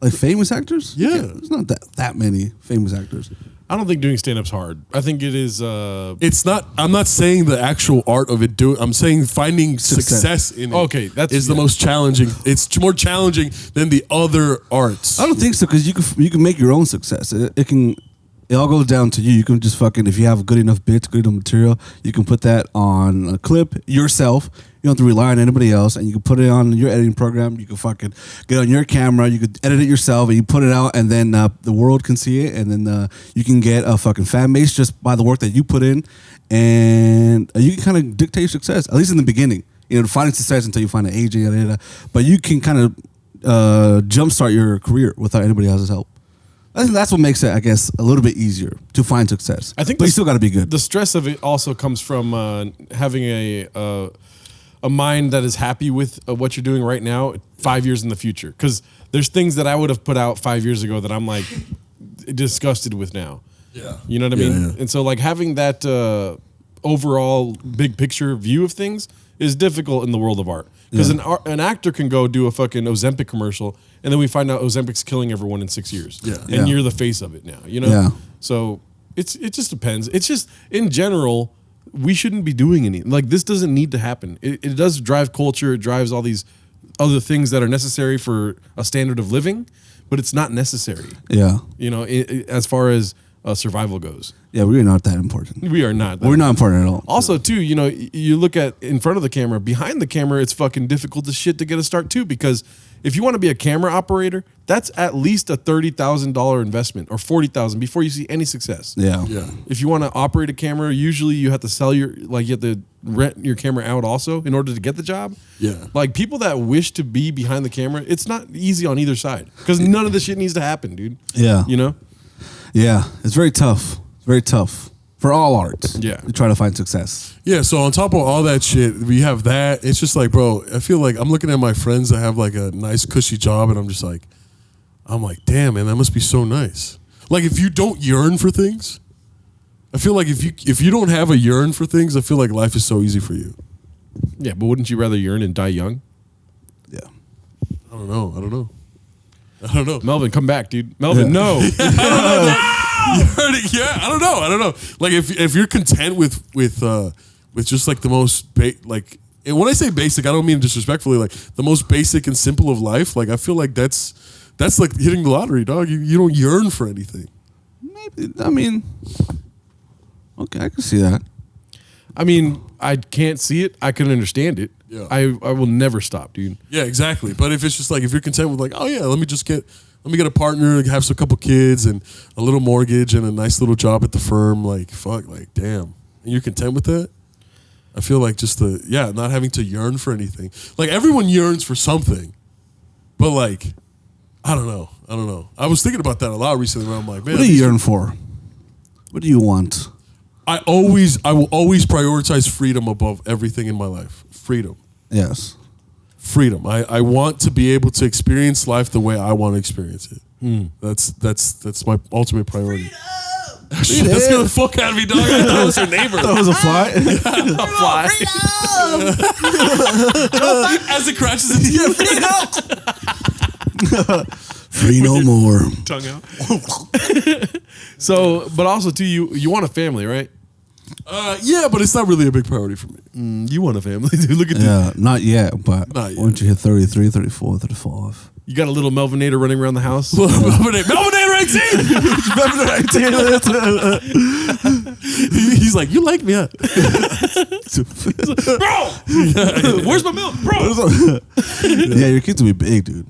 Speaker 3: Like famous actors?
Speaker 2: Yeah.
Speaker 3: There's not that many famous actors.
Speaker 4: I don't think doing stand-up's hard. I think it is.
Speaker 2: It's not. I'm not saying the actual art of it. I'm saying finding success in it.
Speaker 4: Okay,
Speaker 2: is the most challenging. It's more challenging than the other arts.
Speaker 3: I don't think so because you can make your own success. It all goes down to you. You can just fucking, if you have good enough bits, good enough material, you can put that on a clip yourself. You don't have to rely on anybody else, and you can put it on your editing program. You can fucking get on your camera. You could edit it yourself, and you put it out, and then the world can see it, and then you can get a fucking fan base just by the work that you put in, and you can kind of dictate your success, at least in the beginning. Finding success until you find an agent, yada, yada. But you can kind of jumpstart your career without anybody else's help. I think that's what makes it, I guess, a little bit easier to find success.
Speaker 4: I think,
Speaker 3: but you still got to be good.
Speaker 4: The stress of it also comes from having a mind that is happy with what you're doing right now 5 years in the future. Because there's things that I would have put out 5 years ago that I'm like disgusted with now.
Speaker 2: Yeah.
Speaker 4: You know what I mean?
Speaker 2: Yeah.
Speaker 4: And so like having that overall big picture view of things is difficult in the world of art. Because an actor can go do a fucking Ozempic commercial, and then we find out Ozempic's killing everyone in 6 years.
Speaker 2: Yeah.
Speaker 4: And you're the face of it now, you know?
Speaker 3: Yeah.
Speaker 4: So it just depends. It's just, in general, we shouldn't be doing anything. Like, this doesn't need to happen. It does drive culture. It drives all these other things that are necessary for a standard of living, but it's not necessary.
Speaker 3: Yeah.
Speaker 4: As far as survival goes.
Speaker 3: Yeah, we're not that important.
Speaker 4: We are not.
Speaker 3: We're not important at all.
Speaker 4: Also, too, you look at in front of the camera, behind the camera, it's fucking difficult as shit to get a start, too, because if you want to be a camera operator, that's at least a $30,000 investment or $40,000 before you see any success.
Speaker 3: Yeah.
Speaker 2: Yeah.
Speaker 4: If you want to operate a camera, usually you have to sell you have to rent your camera out also in order to get the job.
Speaker 2: Yeah.
Speaker 4: Like, people that wish to be behind the camera, it's not easy on either side because none of this shit needs to happen, dude.
Speaker 3: Yeah. Yeah. It's very tough. It's very tough for all arts.
Speaker 4: Yeah.
Speaker 3: To try to find success.
Speaker 2: Yeah, so on top of all that shit, we have that. It's just like, bro, I feel like I'm looking at my friends that have like a nice cushy job, and I'm like, damn, man, that must be so nice. Like, if you don't yearn for things, I feel like if you don't have a yearn for things, I feel like life is so easy for you.
Speaker 4: Yeah, but wouldn't you rather yearn and die young?
Speaker 3: Yeah.
Speaker 2: I don't know.
Speaker 4: Melvin, come back, dude. Melvin, no.
Speaker 2: You heard it? Yeah, I don't know. Like if you're content with just like the most and when I say basic, I don't mean disrespectfully. Like the most basic and simple of life. Like I feel like that's like hitting the lottery, dog. You don't yearn for anything.
Speaker 3: Maybe. I mean, okay, I can see that.
Speaker 4: I mean, I can't see it. I can understand it.
Speaker 2: Yeah.
Speaker 4: I will never stop, dude.
Speaker 2: Yeah, exactly. But if it's just like, if you're content with like, oh yeah, let me get a partner, have a couple kids and a little mortgage and a nice little job at the firm, like fuck, like damn. And you're content with that? I feel like just not having to yearn for anything. Like everyone yearns for something. But like, I don't know. I was thinking about that a lot recently where I'm like, man.
Speaker 3: What do you yearn for? What do you want?
Speaker 2: I will always prioritize freedom above everything in my life. Freedom.
Speaker 3: Yes.
Speaker 2: Freedom. I want to be able to experience life the way I want to experience it. That's my ultimate priority. Shit, that's scared the fuck out of me, dog. I thought it was her neighbor.
Speaker 3: That was a fly.
Speaker 4: A fly.
Speaker 2: As it crashes into you.
Speaker 3: Free no more.
Speaker 4: Tongue out. So, but also too, you want a family, right?
Speaker 2: Yeah, but it's not really a big priority for me.
Speaker 4: You want a family, dude. Look at this.
Speaker 3: Yeah, not yet, but
Speaker 2: Not yet.
Speaker 3: once you hit 33, 34, 35.
Speaker 4: You got a little Melvinator running around the house.
Speaker 2: Melvin 18! He's like, you like me, huh?
Speaker 4: Bro! Where's my milk? Bro!
Speaker 3: Yeah, your kids will be big, dude.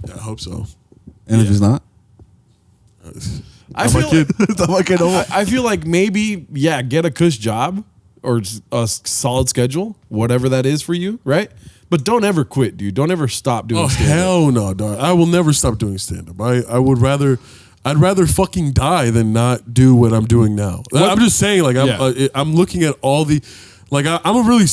Speaker 2: Yeah, I hope so.
Speaker 3: And if he's not?
Speaker 4: I feel
Speaker 3: I
Speaker 4: feel like maybe, get a cush job or a solid schedule, whatever that is for you, right? But don't ever quit, dude. Don't ever stop doing stand-up.
Speaker 2: Hell no, dog. I will never stop doing stand-up. I'd rather fucking die than not do what I'm doing now. I'm just saying, like, I'm looking at all the, like, I'm a really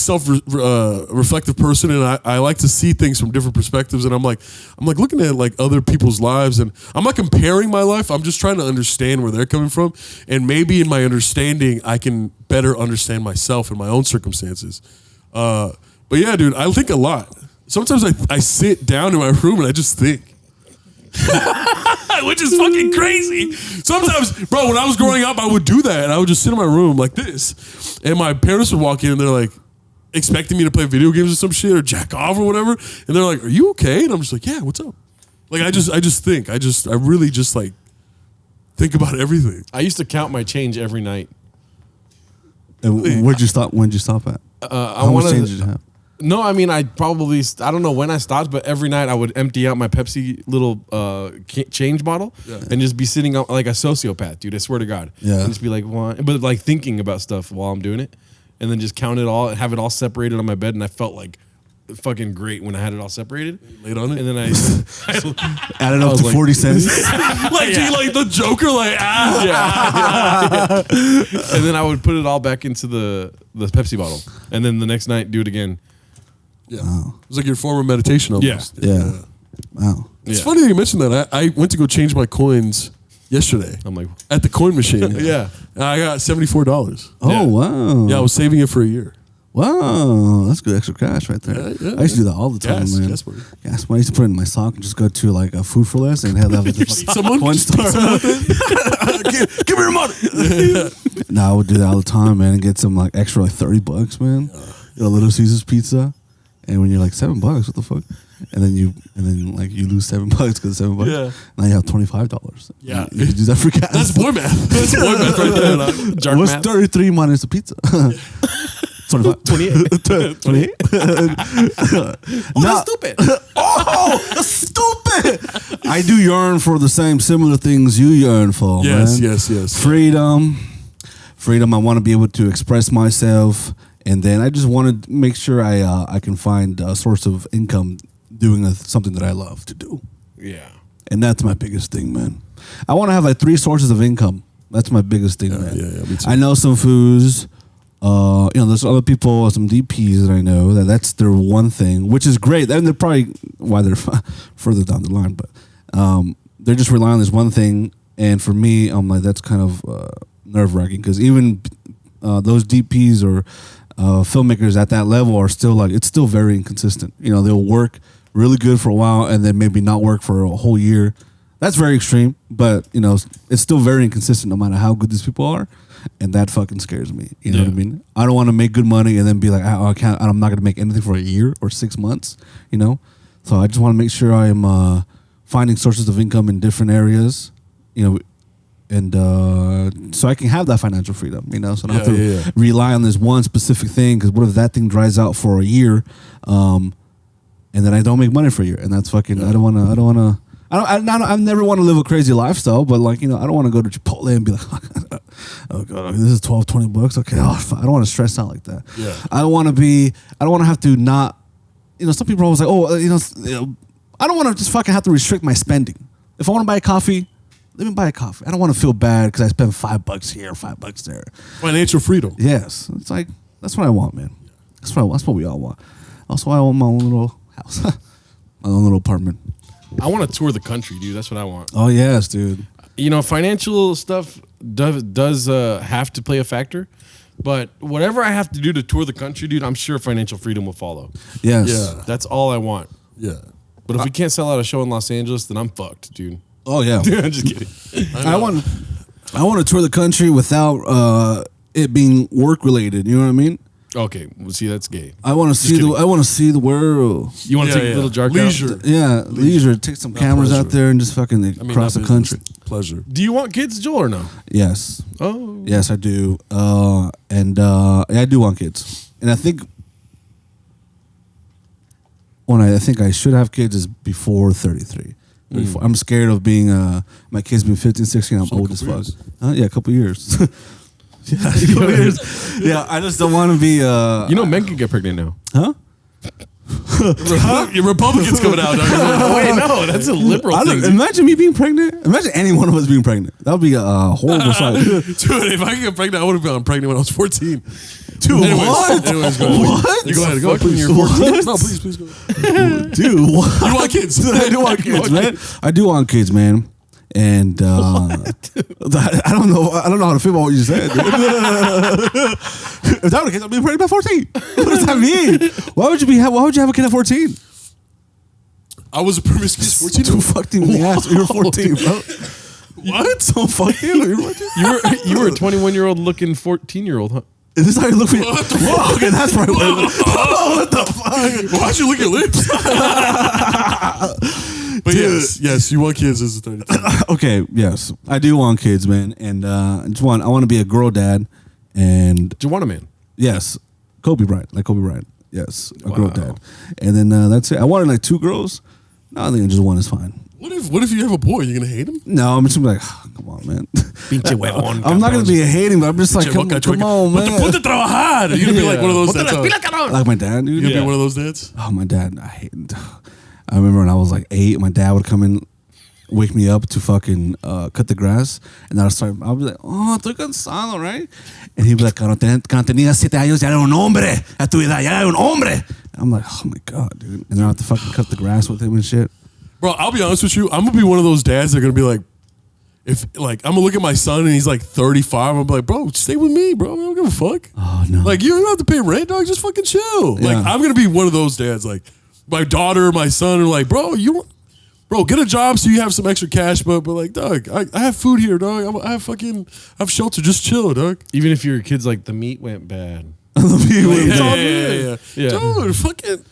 Speaker 2: reflective person, and I like to see things from different perspectives. And I'm like looking at like other people's lives, and I'm not comparing my life. I'm just trying to understand where they're coming from, and maybe in my understanding, I can better understand myself and my own circumstances. But yeah, dude, I think a lot. Sometimes I sit down in my room and I just think. Which is fucking crazy. Sometimes, bro, when I was growing up, I would do that. And I would just sit in my room like this. And my parents would walk in and they're like, expecting me to play video games or some shit or jack off or whatever. And they're like, are you okay? And I'm just like, yeah, what's up? Like, I just think. I really just like think about everything.
Speaker 4: I used to count my change every night.
Speaker 3: And where'd you stop? When'd you stop at? How much change did you have?
Speaker 4: No, I mean, I don't know when I stopped, but every night I would empty out my Pepsi little change bottle and just be sitting out like a sociopath, dude. I swear to God.
Speaker 3: Yeah.
Speaker 4: And just be like, but like thinking about stuff while I'm doing it, and then just count it all and have it all separated on my bed, and I felt like fucking great when I had it all seperated.
Speaker 2: Laid on it?
Speaker 4: And then I
Speaker 3: Added up to
Speaker 4: like,
Speaker 3: 40 cents.
Speaker 2: Like the Joker, like,
Speaker 4: And then I would put it all back into the Pepsi bottle, and then the next night do it again.
Speaker 2: Yeah. Wow. It was like your form of meditation almost.
Speaker 3: Yeah. Wow.
Speaker 2: It's funny that you mentioned that. I went to go change my coins yesterday.
Speaker 4: I'm like,
Speaker 2: at the coin machine.
Speaker 4: Yeah.
Speaker 2: And I got $74.
Speaker 3: Oh, wow.
Speaker 2: Yeah, I was saving it for a year.
Speaker 3: Wow, that's good extra cash right there.
Speaker 2: Yeah,
Speaker 3: I used to do that all the time, man.
Speaker 2: Gas money.
Speaker 3: Gas money. I used to put it in my sock and just go to like a Food for Less and have like the
Speaker 2: Someone
Speaker 3: coin store. Give me your money. No, I would do that all the time, man, and get some like extra like $30, man. Get a Little Caesars pizza, and when you're like $7, what the fuck? And then you lose $7 because of $7.
Speaker 2: Yeah.
Speaker 3: Now you have $25.
Speaker 2: Yeah.
Speaker 3: You can do that for gas.
Speaker 2: That's boy math. That's boy math right there. Jark
Speaker 3: What's
Speaker 2: math.
Speaker 3: 33 minus the pizza? 25.
Speaker 4: 28.
Speaker 3: 28.
Speaker 4: That's stupid.
Speaker 3: Oh, that's stupid. I do yearn for the similar things you yearn for,
Speaker 2: Yes,
Speaker 3: man.
Speaker 2: yes.
Speaker 3: Freedom. I want to be able to express myself, and then I just want to make sure I can find a source of income doing something that I love to do.
Speaker 4: Yeah.
Speaker 3: And that's my biggest thing, man. I want to have like 3 sources of income. That's my biggest thing, man.
Speaker 2: Yeah, me too.
Speaker 3: I know some foods. There's other people, some DPs that I know that's their one thing, which is great. And they're probably why they're further down the line, but they're just relying on this one thing. And for me, I'm like, that's kind of nerve wracking because even those DPs or filmmakers at that level are still like, it's still very inconsistent. You know, they'll work really good for a while and then maybe not work for a whole year. That's very extreme, but you know, it's still very inconsistent no matter how good these people are. And that fucking scares me. You know what I mean? I don't want to make good money and then be like, I'm not going to make anything for a year or 6 months, you know? So I just want to make sure I am finding sources of income in different areas, you know, and so I can have that financial freedom, you know. So I don't have to
Speaker 2: Yeah.
Speaker 3: rely on this one specific thing. Because what if that thing dries out for a year, and then I don't make money for a year, and that's fucking. Yeah. I never want to live a crazy lifestyle, but like, you know, I don't want to go to Chipotle and be like, oh god, this is $12-$20. Okay, I don't want to stress out like that.
Speaker 2: Yeah.
Speaker 3: I don't want to have to not, you know, some people are always like, oh, you know, I don't want to just fucking have to restrict my spending. If I want to buy a coffee, let me buy a coffee. I don't want to feel bad because I spend $5 here, $5 there.
Speaker 2: Financial freedom.
Speaker 3: Yes, it's like that's what I want, man. That's what we all want. Also, I want my own little house, my own little apartment.
Speaker 4: I want to tour the country, dude. That's what I want.
Speaker 3: Oh yes, dude.
Speaker 4: You know, financial stuff does have to play a factor, but whatever I have to do to tour the country, dude, I'm sure financial freedom will follow.
Speaker 3: Yes.
Speaker 2: Yeah.
Speaker 4: That's all I want.
Speaker 2: Yeah.
Speaker 4: But if we can't sell out a show in Los Angeles, then I'm fucked, dude.
Speaker 3: Oh yeah.
Speaker 4: I'm just kidding.
Speaker 3: I want to tour the country without it being work related. You know what I mean?
Speaker 4: Okay, well, see, that's gay.
Speaker 3: I want to see the world.
Speaker 4: You want to take a little jar
Speaker 2: leisure.
Speaker 3: Yeah, leisure. Take some cameras
Speaker 2: pleasure.
Speaker 3: out there and just fucking cross the country.
Speaker 2: Pleasure.
Speaker 4: Do you want kids, Joel, or no?
Speaker 3: Yes.
Speaker 4: Oh.
Speaker 3: Yes, I do. I do want kids. And I think I think I should have kids is before 33. I'm scared of being my kids being 15, 16. I'm old as fuck. Yeah, a couple years. Yeah, a couple years. Yeah, I just don't want to be.
Speaker 4: You know, men can get pregnant now.
Speaker 3: Huh?
Speaker 2: Your Republicans coming out.
Speaker 4: Wait, no, that's a liberal thing.
Speaker 3: Imagine me being pregnant. Imagine any one of us being pregnant. That would be a horrible sight.
Speaker 2: Dude, if I could get pregnant, I would have been pregnant when I was 14.
Speaker 3: Dude,
Speaker 2: Anyways,
Speaker 3: what?
Speaker 2: Anyways, go ahead.
Speaker 3: What?
Speaker 2: You go ahead. Go, please.
Speaker 3: You're 14?
Speaker 2: No, please go ahead.
Speaker 3: Dude, what?
Speaker 2: You want kids?
Speaker 3: I do want kids, man. I do want kids, man. And I don't know how to feel about what you said. Dude. If that were the case, I'd be pregnant by 14. What does that mean? Why would you have a kid at 14?
Speaker 2: I was a promiscuous 14.
Speaker 3: Too fucking ass. You were 14, bro.
Speaker 2: What?
Speaker 3: So fuck you.
Speaker 4: You were a 21-year-old looking 14-year-old, huh?
Speaker 3: Is this how you look at me?
Speaker 2: What the
Speaker 3: Whoa, okay, that's probably what the fuck?
Speaker 2: Why'd you lick your lips? But yes, you want kids as a 32.
Speaker 3: Okay, yes. I do want kids, man. And I want to be a girl dad. And
Speaker 4: Do you want a man?
Speaker 3: yes, Kobe Bryant. Like Kobe Bryant. Yes, a girl dad. And then that's it. I wanted like 2 girls. No, I think just 1 is fine.
Speaker 2: What if you have a boy? You're gonna hate him?
Speaker 3: No, I'm just gonna be like, oh, come on, man.
Speaker 4: Pinche huevón,
Speaker 3: I'm not gonna be hating, but I'm just like, come on, man.
Speaker 2: Ponte a trabajar. You're gonna be like one of those dads.
Speaker 3: Like my dad, dude.
Speaker 2: You're gonna be one of those dads?
Speaker 3: Oh, my dad, I remember when I was like 8, my dad would come in, wake me up to fucking cut the grass, and I'll be like, oh, estoy cansado, right? And he'd be like, cuando tenía 7 años, ya era un hombre. A tu edad, ya era un hombre. I'm like, oh my God, dude. And then I have to fucking cut the grass with him and shit.
Speaker 2: Bro, I'll be honest with you. I'm gonna be one of those dads that are gonna be like, I'm gonna look at my son and he's like 35. I'm gonna be like, bro, stay with me, bro. I don't give a fuck.
Speaker 3: Oh no.
Speaker 2: Like, you don't have to pay rent, dog. Just fucking chill.
Speaker 3: Yeah.
Speaker 2: Like, I'm gonna be one of those dads. Like, my daughter, my son are like, bro, get a job so you have some extra cash. But like, dog, I have food here, dog. I have shelter. Just chill, dog.
Speaker 4: Even if your kid's like, the meat went bad.
Speaker 2: Yeah. Dude, fucking,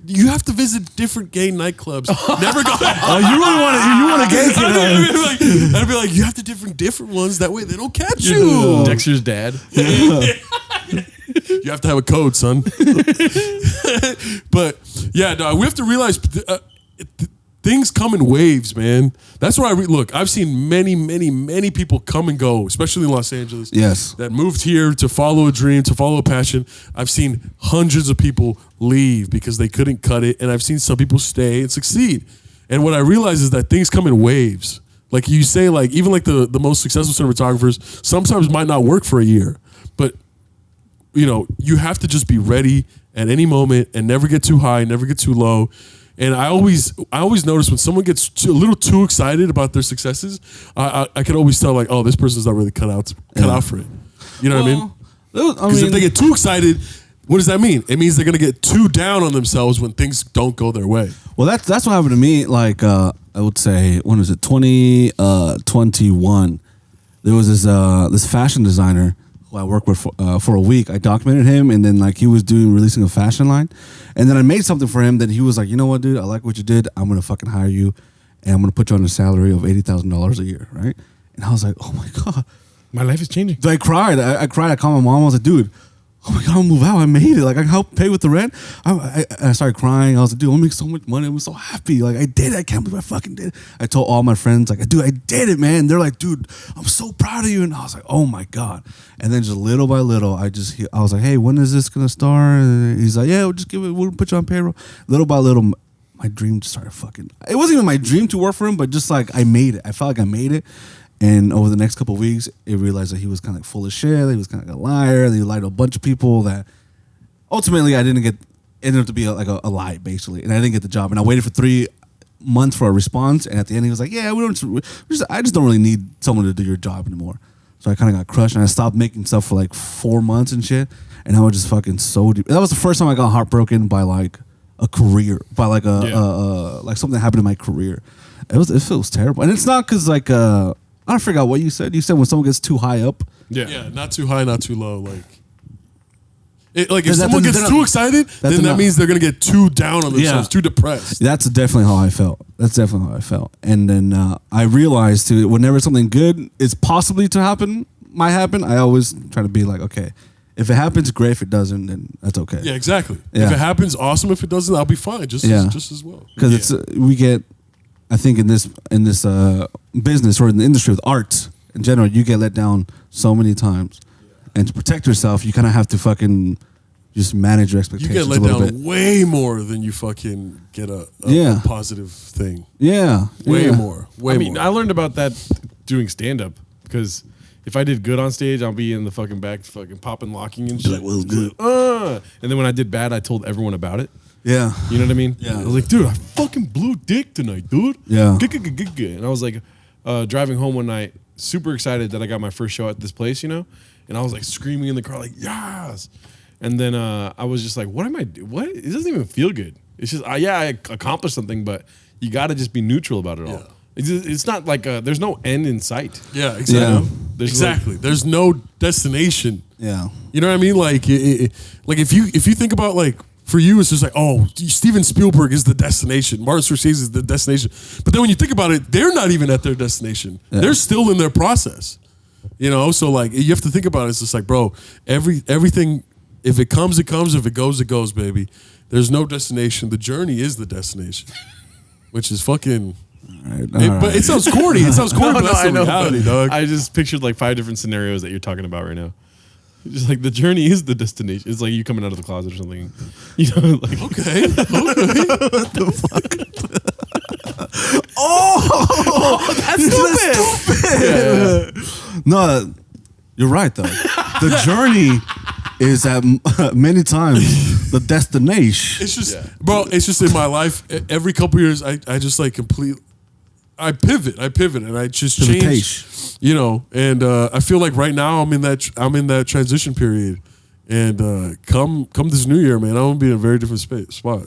Speaker 2: you have to visit different gay nightclubs. Never go.
Speaker 3: You want a gay kid?
Speaker 2: I'd be like, you have to different ones. That way they don't catch you.
Speaker 4: Dexter's dad.
Speaker 2: You have to have a code, son. But yeah, dog, we have to realize things come in waves, man. That's why look. I've seen many people come and go, especially in Los Angeles.
Speaker 3: Yes,
Speaker 2: that moved here to follow a dream, to follow a passion. I've seen hundreds of people leave because they couldn't cut it, and I've seen some people stay and succeed. And what I realize is that things come in waves. Like you say, like even like the most successful cinematographers sometimes might not work for a year, but you know you have to just be ready at any moment and never get too high, never get too low. And I always notice when someone gets a little too excited about their successes, I can always tell like, oh, this person's not really cut out for it. You know what I mean? Because if they get too excited, what does that mean? It means they're gonna get too down on themselves when things don't go their way.
Speaker 3: Well, that's what happened to me. Like I would say, when was it? 2021. There was this fashion designer who I worked with for a week. I documented him, and then like he was releasing a fashion line, and then I made something for him that he was like, you know what, dude, I like what you did. I'm gonna fucking hire you, and I'm gonna put you on a salary of $80,000 a year, right? And I was like, oh my God.
Speaker 4: My life is changing.
Speaker 3: So I cried. I cried. I called my mom. I was like, dude, oh my God, I'll move out. I made it. Like, I helped pay with the rent. I started crying. I was like, dude, I'll make so much money. I was so happy. Like, I did it. I can't believe I fucking did it. I told all my friends, like, dude, I did it, man. They're like, dude, I'm so proud of you. And I was like, oh my God. And then just little by little, I was like, hey, when is this going to start? And he's like, yeah, we'll put you on payroll. Little by little, my dream just started fucking. It wasn't even my dream to work for him, but just like I made it. I felt like I made it. And over the next couple of weeks, it realized that he was kind of like full of shit. That he was kind of like a liar. That he lied to a bunch of people. That ultimately I ended up to be like a lie, basically. And I didn't get the job. And I waited for 3 months for a response. And at the end, he was like, "Yeah, I just don't really need someone to do your job anymore." So I kind of got crushed, and I stopped making stuff for like 4 months and shit. And I was just fucking so deep. That was the first time I got heartbroken by like a career, by like like something that happened in my career. It feels terrible, and it's not because like I forgot what you said. You said when someone gets too high up.
Speaker 2: Yeah, not too high, not too low. Like if someone gets too excited, then that means they're gonna get too down on themselves, too depressed.
Speaker 3: That's definitely how I felt. And then I realized too, whenever something good is possibly to happen, might happen, I always try to be like, okay, if it happens, great. If it doesn't, then that's okay.
Speaker 2: Yeah, exactly.
Speaker 3: Yeah.
Speaker 2: If it happens, awesome. If it doesn't, I'll be fine. Just as well.
Speaker 3: Because we get, I think in this business or in the industry with art in general, you get let down so many times, and to protect yourself, you kind of have to fucking just manage your expectations.
Speaker 2: You get let down way more than you fucking get a positive thing.
Speaker 3: Yeah,
Speaker 2: way more. Way
Speaker 4: more.
Speaker 2: more.
Speaker 4: I learned about that doing stand up because if I did good on stage, I'll be in the fucking back, fucking popping, locking and shit.
Speaker 3: Like, well, good.
Speaker 4: And then when I did bad, I told everyone about it.
Speaker 3: Yeah.
Speaker 4: You know what I mean?
Speaker 3: Yeah.
Speaker 4: I was like, dude, I fucking blew dick tonight, dude.
Speaker 3: Yeah.
Speaker 4: And I was like, driving home one night, super excited that I got my first show at this place, you know? And I was like screaming in the car, like, yes. And then I was just like, what am I doing? What? It doesn't even feel good. It's just, I accomplished something, but you got to just be neutral about it all.
Speaker 2: Yeah.
Speaker 4: It's not like there's no end in sight.
Speaker 2: Yeah, exactly.
Speaker 3: Yeah.
Speaker 2: Exactly. There's no destination.
Speaker 3: Yeah.
Speaker 2: You know what I mean? Like, like if you think about like, for you, it's just like, oh, Steven Spielberg is the destination. Martin Scorsese is the destination. But then when you think about it, they're not even at their destination. Yeah. They're still in their process. You know? So like, you have to think about it. It's just like, bro, everything, if it comes, it comes. If it goes, it goes, baby. There's no destination. The journey is the destination. Which is fucking... But it sounds corny. It sounds corny, but that's the reality, dog.
Speaker 4: I just pictured like 5 different scenarios that you're talking about right now. Just like the journey is the destination. It's like you coming out of the closet or something. You know, like
Speaker 2: okay.
Speaker 3: What the fuck? Oh, that's stupid. Yeah. No, you're right though. The journey is at many times the destination.
Speaker 2: It's just, bro. It's just in my life. Every couple years, I just like I pivot, and I just change. You know, and I feel like right now I'm in that transition period, and come this new year, man, I'm gonna be in a very different spot.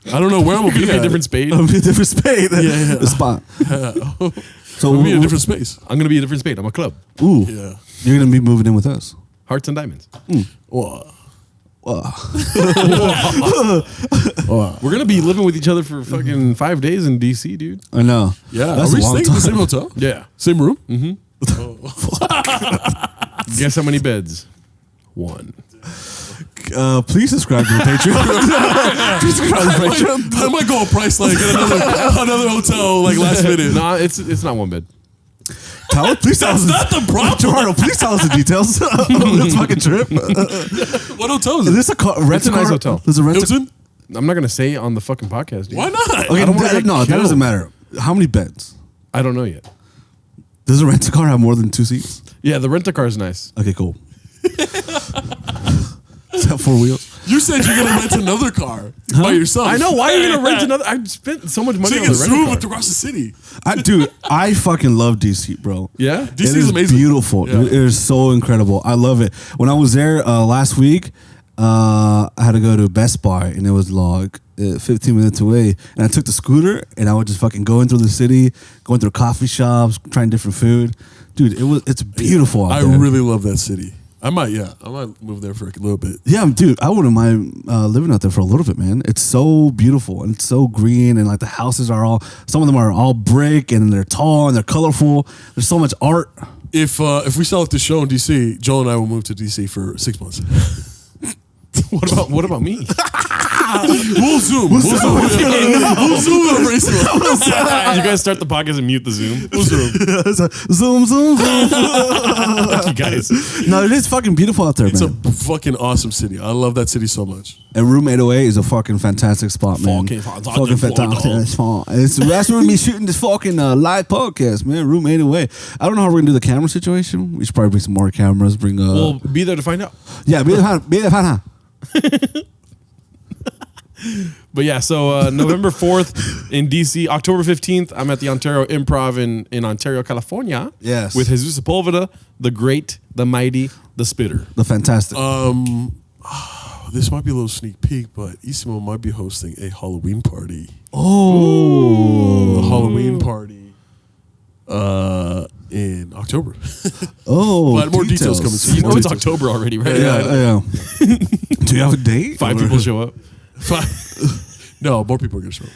Speaker 2: I don't know where I'm gonna be.
Speaker 4: A different spade.
Speaker 3: I'm gonna be a different spade.
Speaker 2: Yeah.
Speaker 3: The spot.
Speaker 2: So I'm gonna be in a different space.
Speaker 4: I'm gonna be a different spade. I'm a club.
Speaker 3: Ooh.
Speaker 2: Yeah.
Speaker 3: You're gonna be moving in with us.
Speaker 4: Hearts and diamonds.
Speaker 2: Whoa.
Speaker 4: We're gonna be living with each other for fucking 5 days in DC, dude.
Speaker 3: I know.
Speaker 2: Yeah.
Speaker 3: That's
Speaker 2: Are we
Speaker 3: a long
Speaker 2: staying in
Speaker 3: time.
Speaker 2: the same hotel?
Speaker 4: Yeah.
Speaker 2: Same room?
Speaker 4: Guess how many beds? 1.
Speaker 3: Please subscribe to the Patreon. Please subscribe to the Patreon.
Speaker 2: I might go a price like at another hotel like last minute.
Speaker 4: No, it's not 1 bed.
Speaker 3: Please tell us.
Speaker 2: That's not the problem.
Speaker 3: Gerardo, please tell us the details of this fucking trip.
Speaker 2: What hotel is
Speaker 3: Is
Speaker 2: it?
Speaker 3: this a
Speaker 4: It's a nice hotel.
Speaker 3: There's a rent.
Speaker 2: Hilton?
Speaker 4: I'm not gonna say on the fucking podcast, dude.
Speaker 2: Why not?
Speaker 3: Okay,
Speaker 4: I don't wanna get
Speaker 3: that
Speaker 4: killed.
Speaker 3: doesn't matter. How many beds?
Speaker 4: I don't know yet.
Speaker 3: Does a rent a car have more than 2 seats?
Speaker 4: Yeah, the rent-a-car is nice.
Speaker 3: Okay, cool. Is that 4 wheels?
Speaker 2: You said you're gonna rent another car by yourself.
Speaker 4: I know. Why are you gonna rent another? I spent so much money
Speaker 2: So you
Speaker 4: on
Speaker 2: can
Speaker 4: the
Speaker 2: zoom
Speaker 4: rent-a-car.
Speaker 2: across the city.
Speaker 3: Dude, I fucking love DC, bro.
Speaker 4: Yeah?
Speaker 2: DC
Speaker 3: It
Speaker 2: is
Speaker 3: is
Speaker 2: amazing.
Speaker 3: beautiful.
Speaker 2: Yeah.
Speaker 3: It is so incredible. I love it. When I was there last week, I had to go to Best Buy, and it was like 15 minutes away. And I took the scooter, and I was just fucking going through the city, going through coffee shops, trying different food. Dude, it's beautiful out
Speaker 2: I
Speaker 3: there.
Speaker 2: really love that city. I might move there for a little bit.
Speaker 3: Yeah, dude, I wouldn't mind living out there for a little bit, man. It's so beautiful and it's so green, and like the houses are some of them are all brick and they're tall and they're colorful. There's so much art.
Speaker 2: If we sell it the show in DC, Joel and I will move to DC for 6 months.
Speaker 4: What about me?
Speaker 2: We'll zoom. We'll zoom over Isimo.
Speaker 4: You guys start the podcast and mute the Zoom.
Speaker 2: We'll zoom.
Speaker 3: Zoom, zoom, zoom.
Speaker 4: Fuck you guys.
Speaker 3: No, it is fucking beautiful out there,
Speaker 2: It's
Speaker 3: man.
Speaker 2: a fucking awesome city. I love that city so much.
Speaker 3: And Room 808 is a fucking fantastic spot, man.
Speaker 4: Fucking
Speaker 3: fantastic spot. That's where we shooting this fucking live podcast, man. Room 808. I don't know how we're gonna do the camera situation. We should probably bring some more cameras.
Speaker 4: We'll be there to find out.
Speaker 3: Yeah, be there, find out.
Speaker 4: But yeah, so November 4th in DC, October 15th, I'm at the Ontario Improv in Ontario, California.
Speaker 3: Yes.
Speaker 4: With Jesus Sepulveda, the great, the mighty, the spitter.
Speaker 3: The fantastic.
Speaker 2: This might be a little sneak peek, but Isimo might be hosting a Halloween party.
Speaker 3: Oh.
Speaker 2: A Halloween party in October.
Speaker 3: Oh.
Speaker 2: But more details coming soon.
Speaker 4: You know
Speaker 2: More
Speaker 4: it's
Speaker 2: details.
Speaker 4: October already, right?
Speaker 3: Yeah. Do you have a date?
Speaker 4: 5 people show up.
Speaker 2: No, more people are going to show up.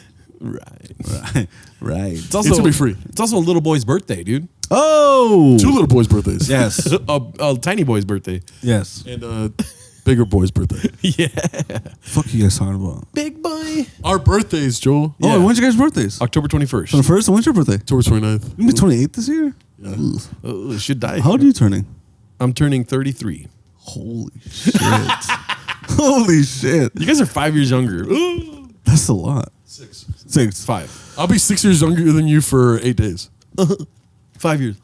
Speaker 3: Right.
Speaker 4: It's also
Speaker 2: It's going to be free.
Speaker 4: It's also a little boy's birthday, dude.
Speaker 3: Oh.
Speaker 2: 2 little boys' birthdays.
Speaker 3: Yes.
Speaker 4: A tiny boy's birthday.
Speaker 3: Yes.
Speaker 2: And a bigger boy's birthday.
Speaker 4: Yeah.
Speaker 3: Fuck you guys talking about?
Speaker 4: Big boy.
Speaker 2: Our birthdays, Joel.
Speaker 3: Oh, and when's your guys' birthdays?
Speaker 4: October 21st.
Speaker 3: On the first? When's your birthday?
Speaker 2: October 29th.
Speaker 3: You be 28 this year?
Speaker 2: Yeah.
Speaker 4: Oh, should die.
Speaker 3: How old are you turning?
Speaker 4: I'm turning 33.
Speaker 3: Holy shit. Holy shit.
Speaker 4: You guys are 5 years younger.
Speaker 3: That's a lot. 6.
Speaker 4: 5.
Speaker 2: I'll be 6 years younger than you for 8 days.
Speaker 4: 5 years.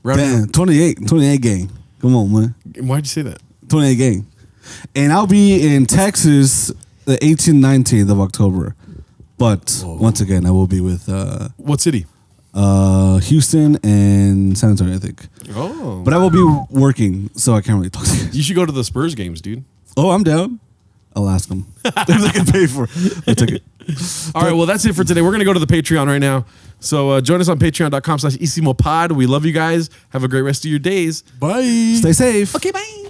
Speaker 4: Round
Speaker 3: Damn, 28 gang. Come on, man.
Speaker 4: Why'd you say that?
Speaker 3: 28 gang. And I'll be in Texas the 18th, 19th of October. But once again, I will be with
Speaker 4: What city?
Speaker 3: Houston and San Antonio, I think.
Speaker 4: Oh.
Speaker 3: But I will be working, so I can't really talk to you.
Speaker 4: You should go to the Spurs games, dude.
Speaker 3: Oh, I'm down. I'll ask them if they can pay for a ticket.
Speaker 4: All right, well, that's it for today. We're going to go to the Patreon right now. So join us on patreon.com/IsimoPod. We love you guys. Have a great rest of your days.
Speaker 2: Bye.
Speaker 3: Stay safe.
Speaker 4: Okay, bye.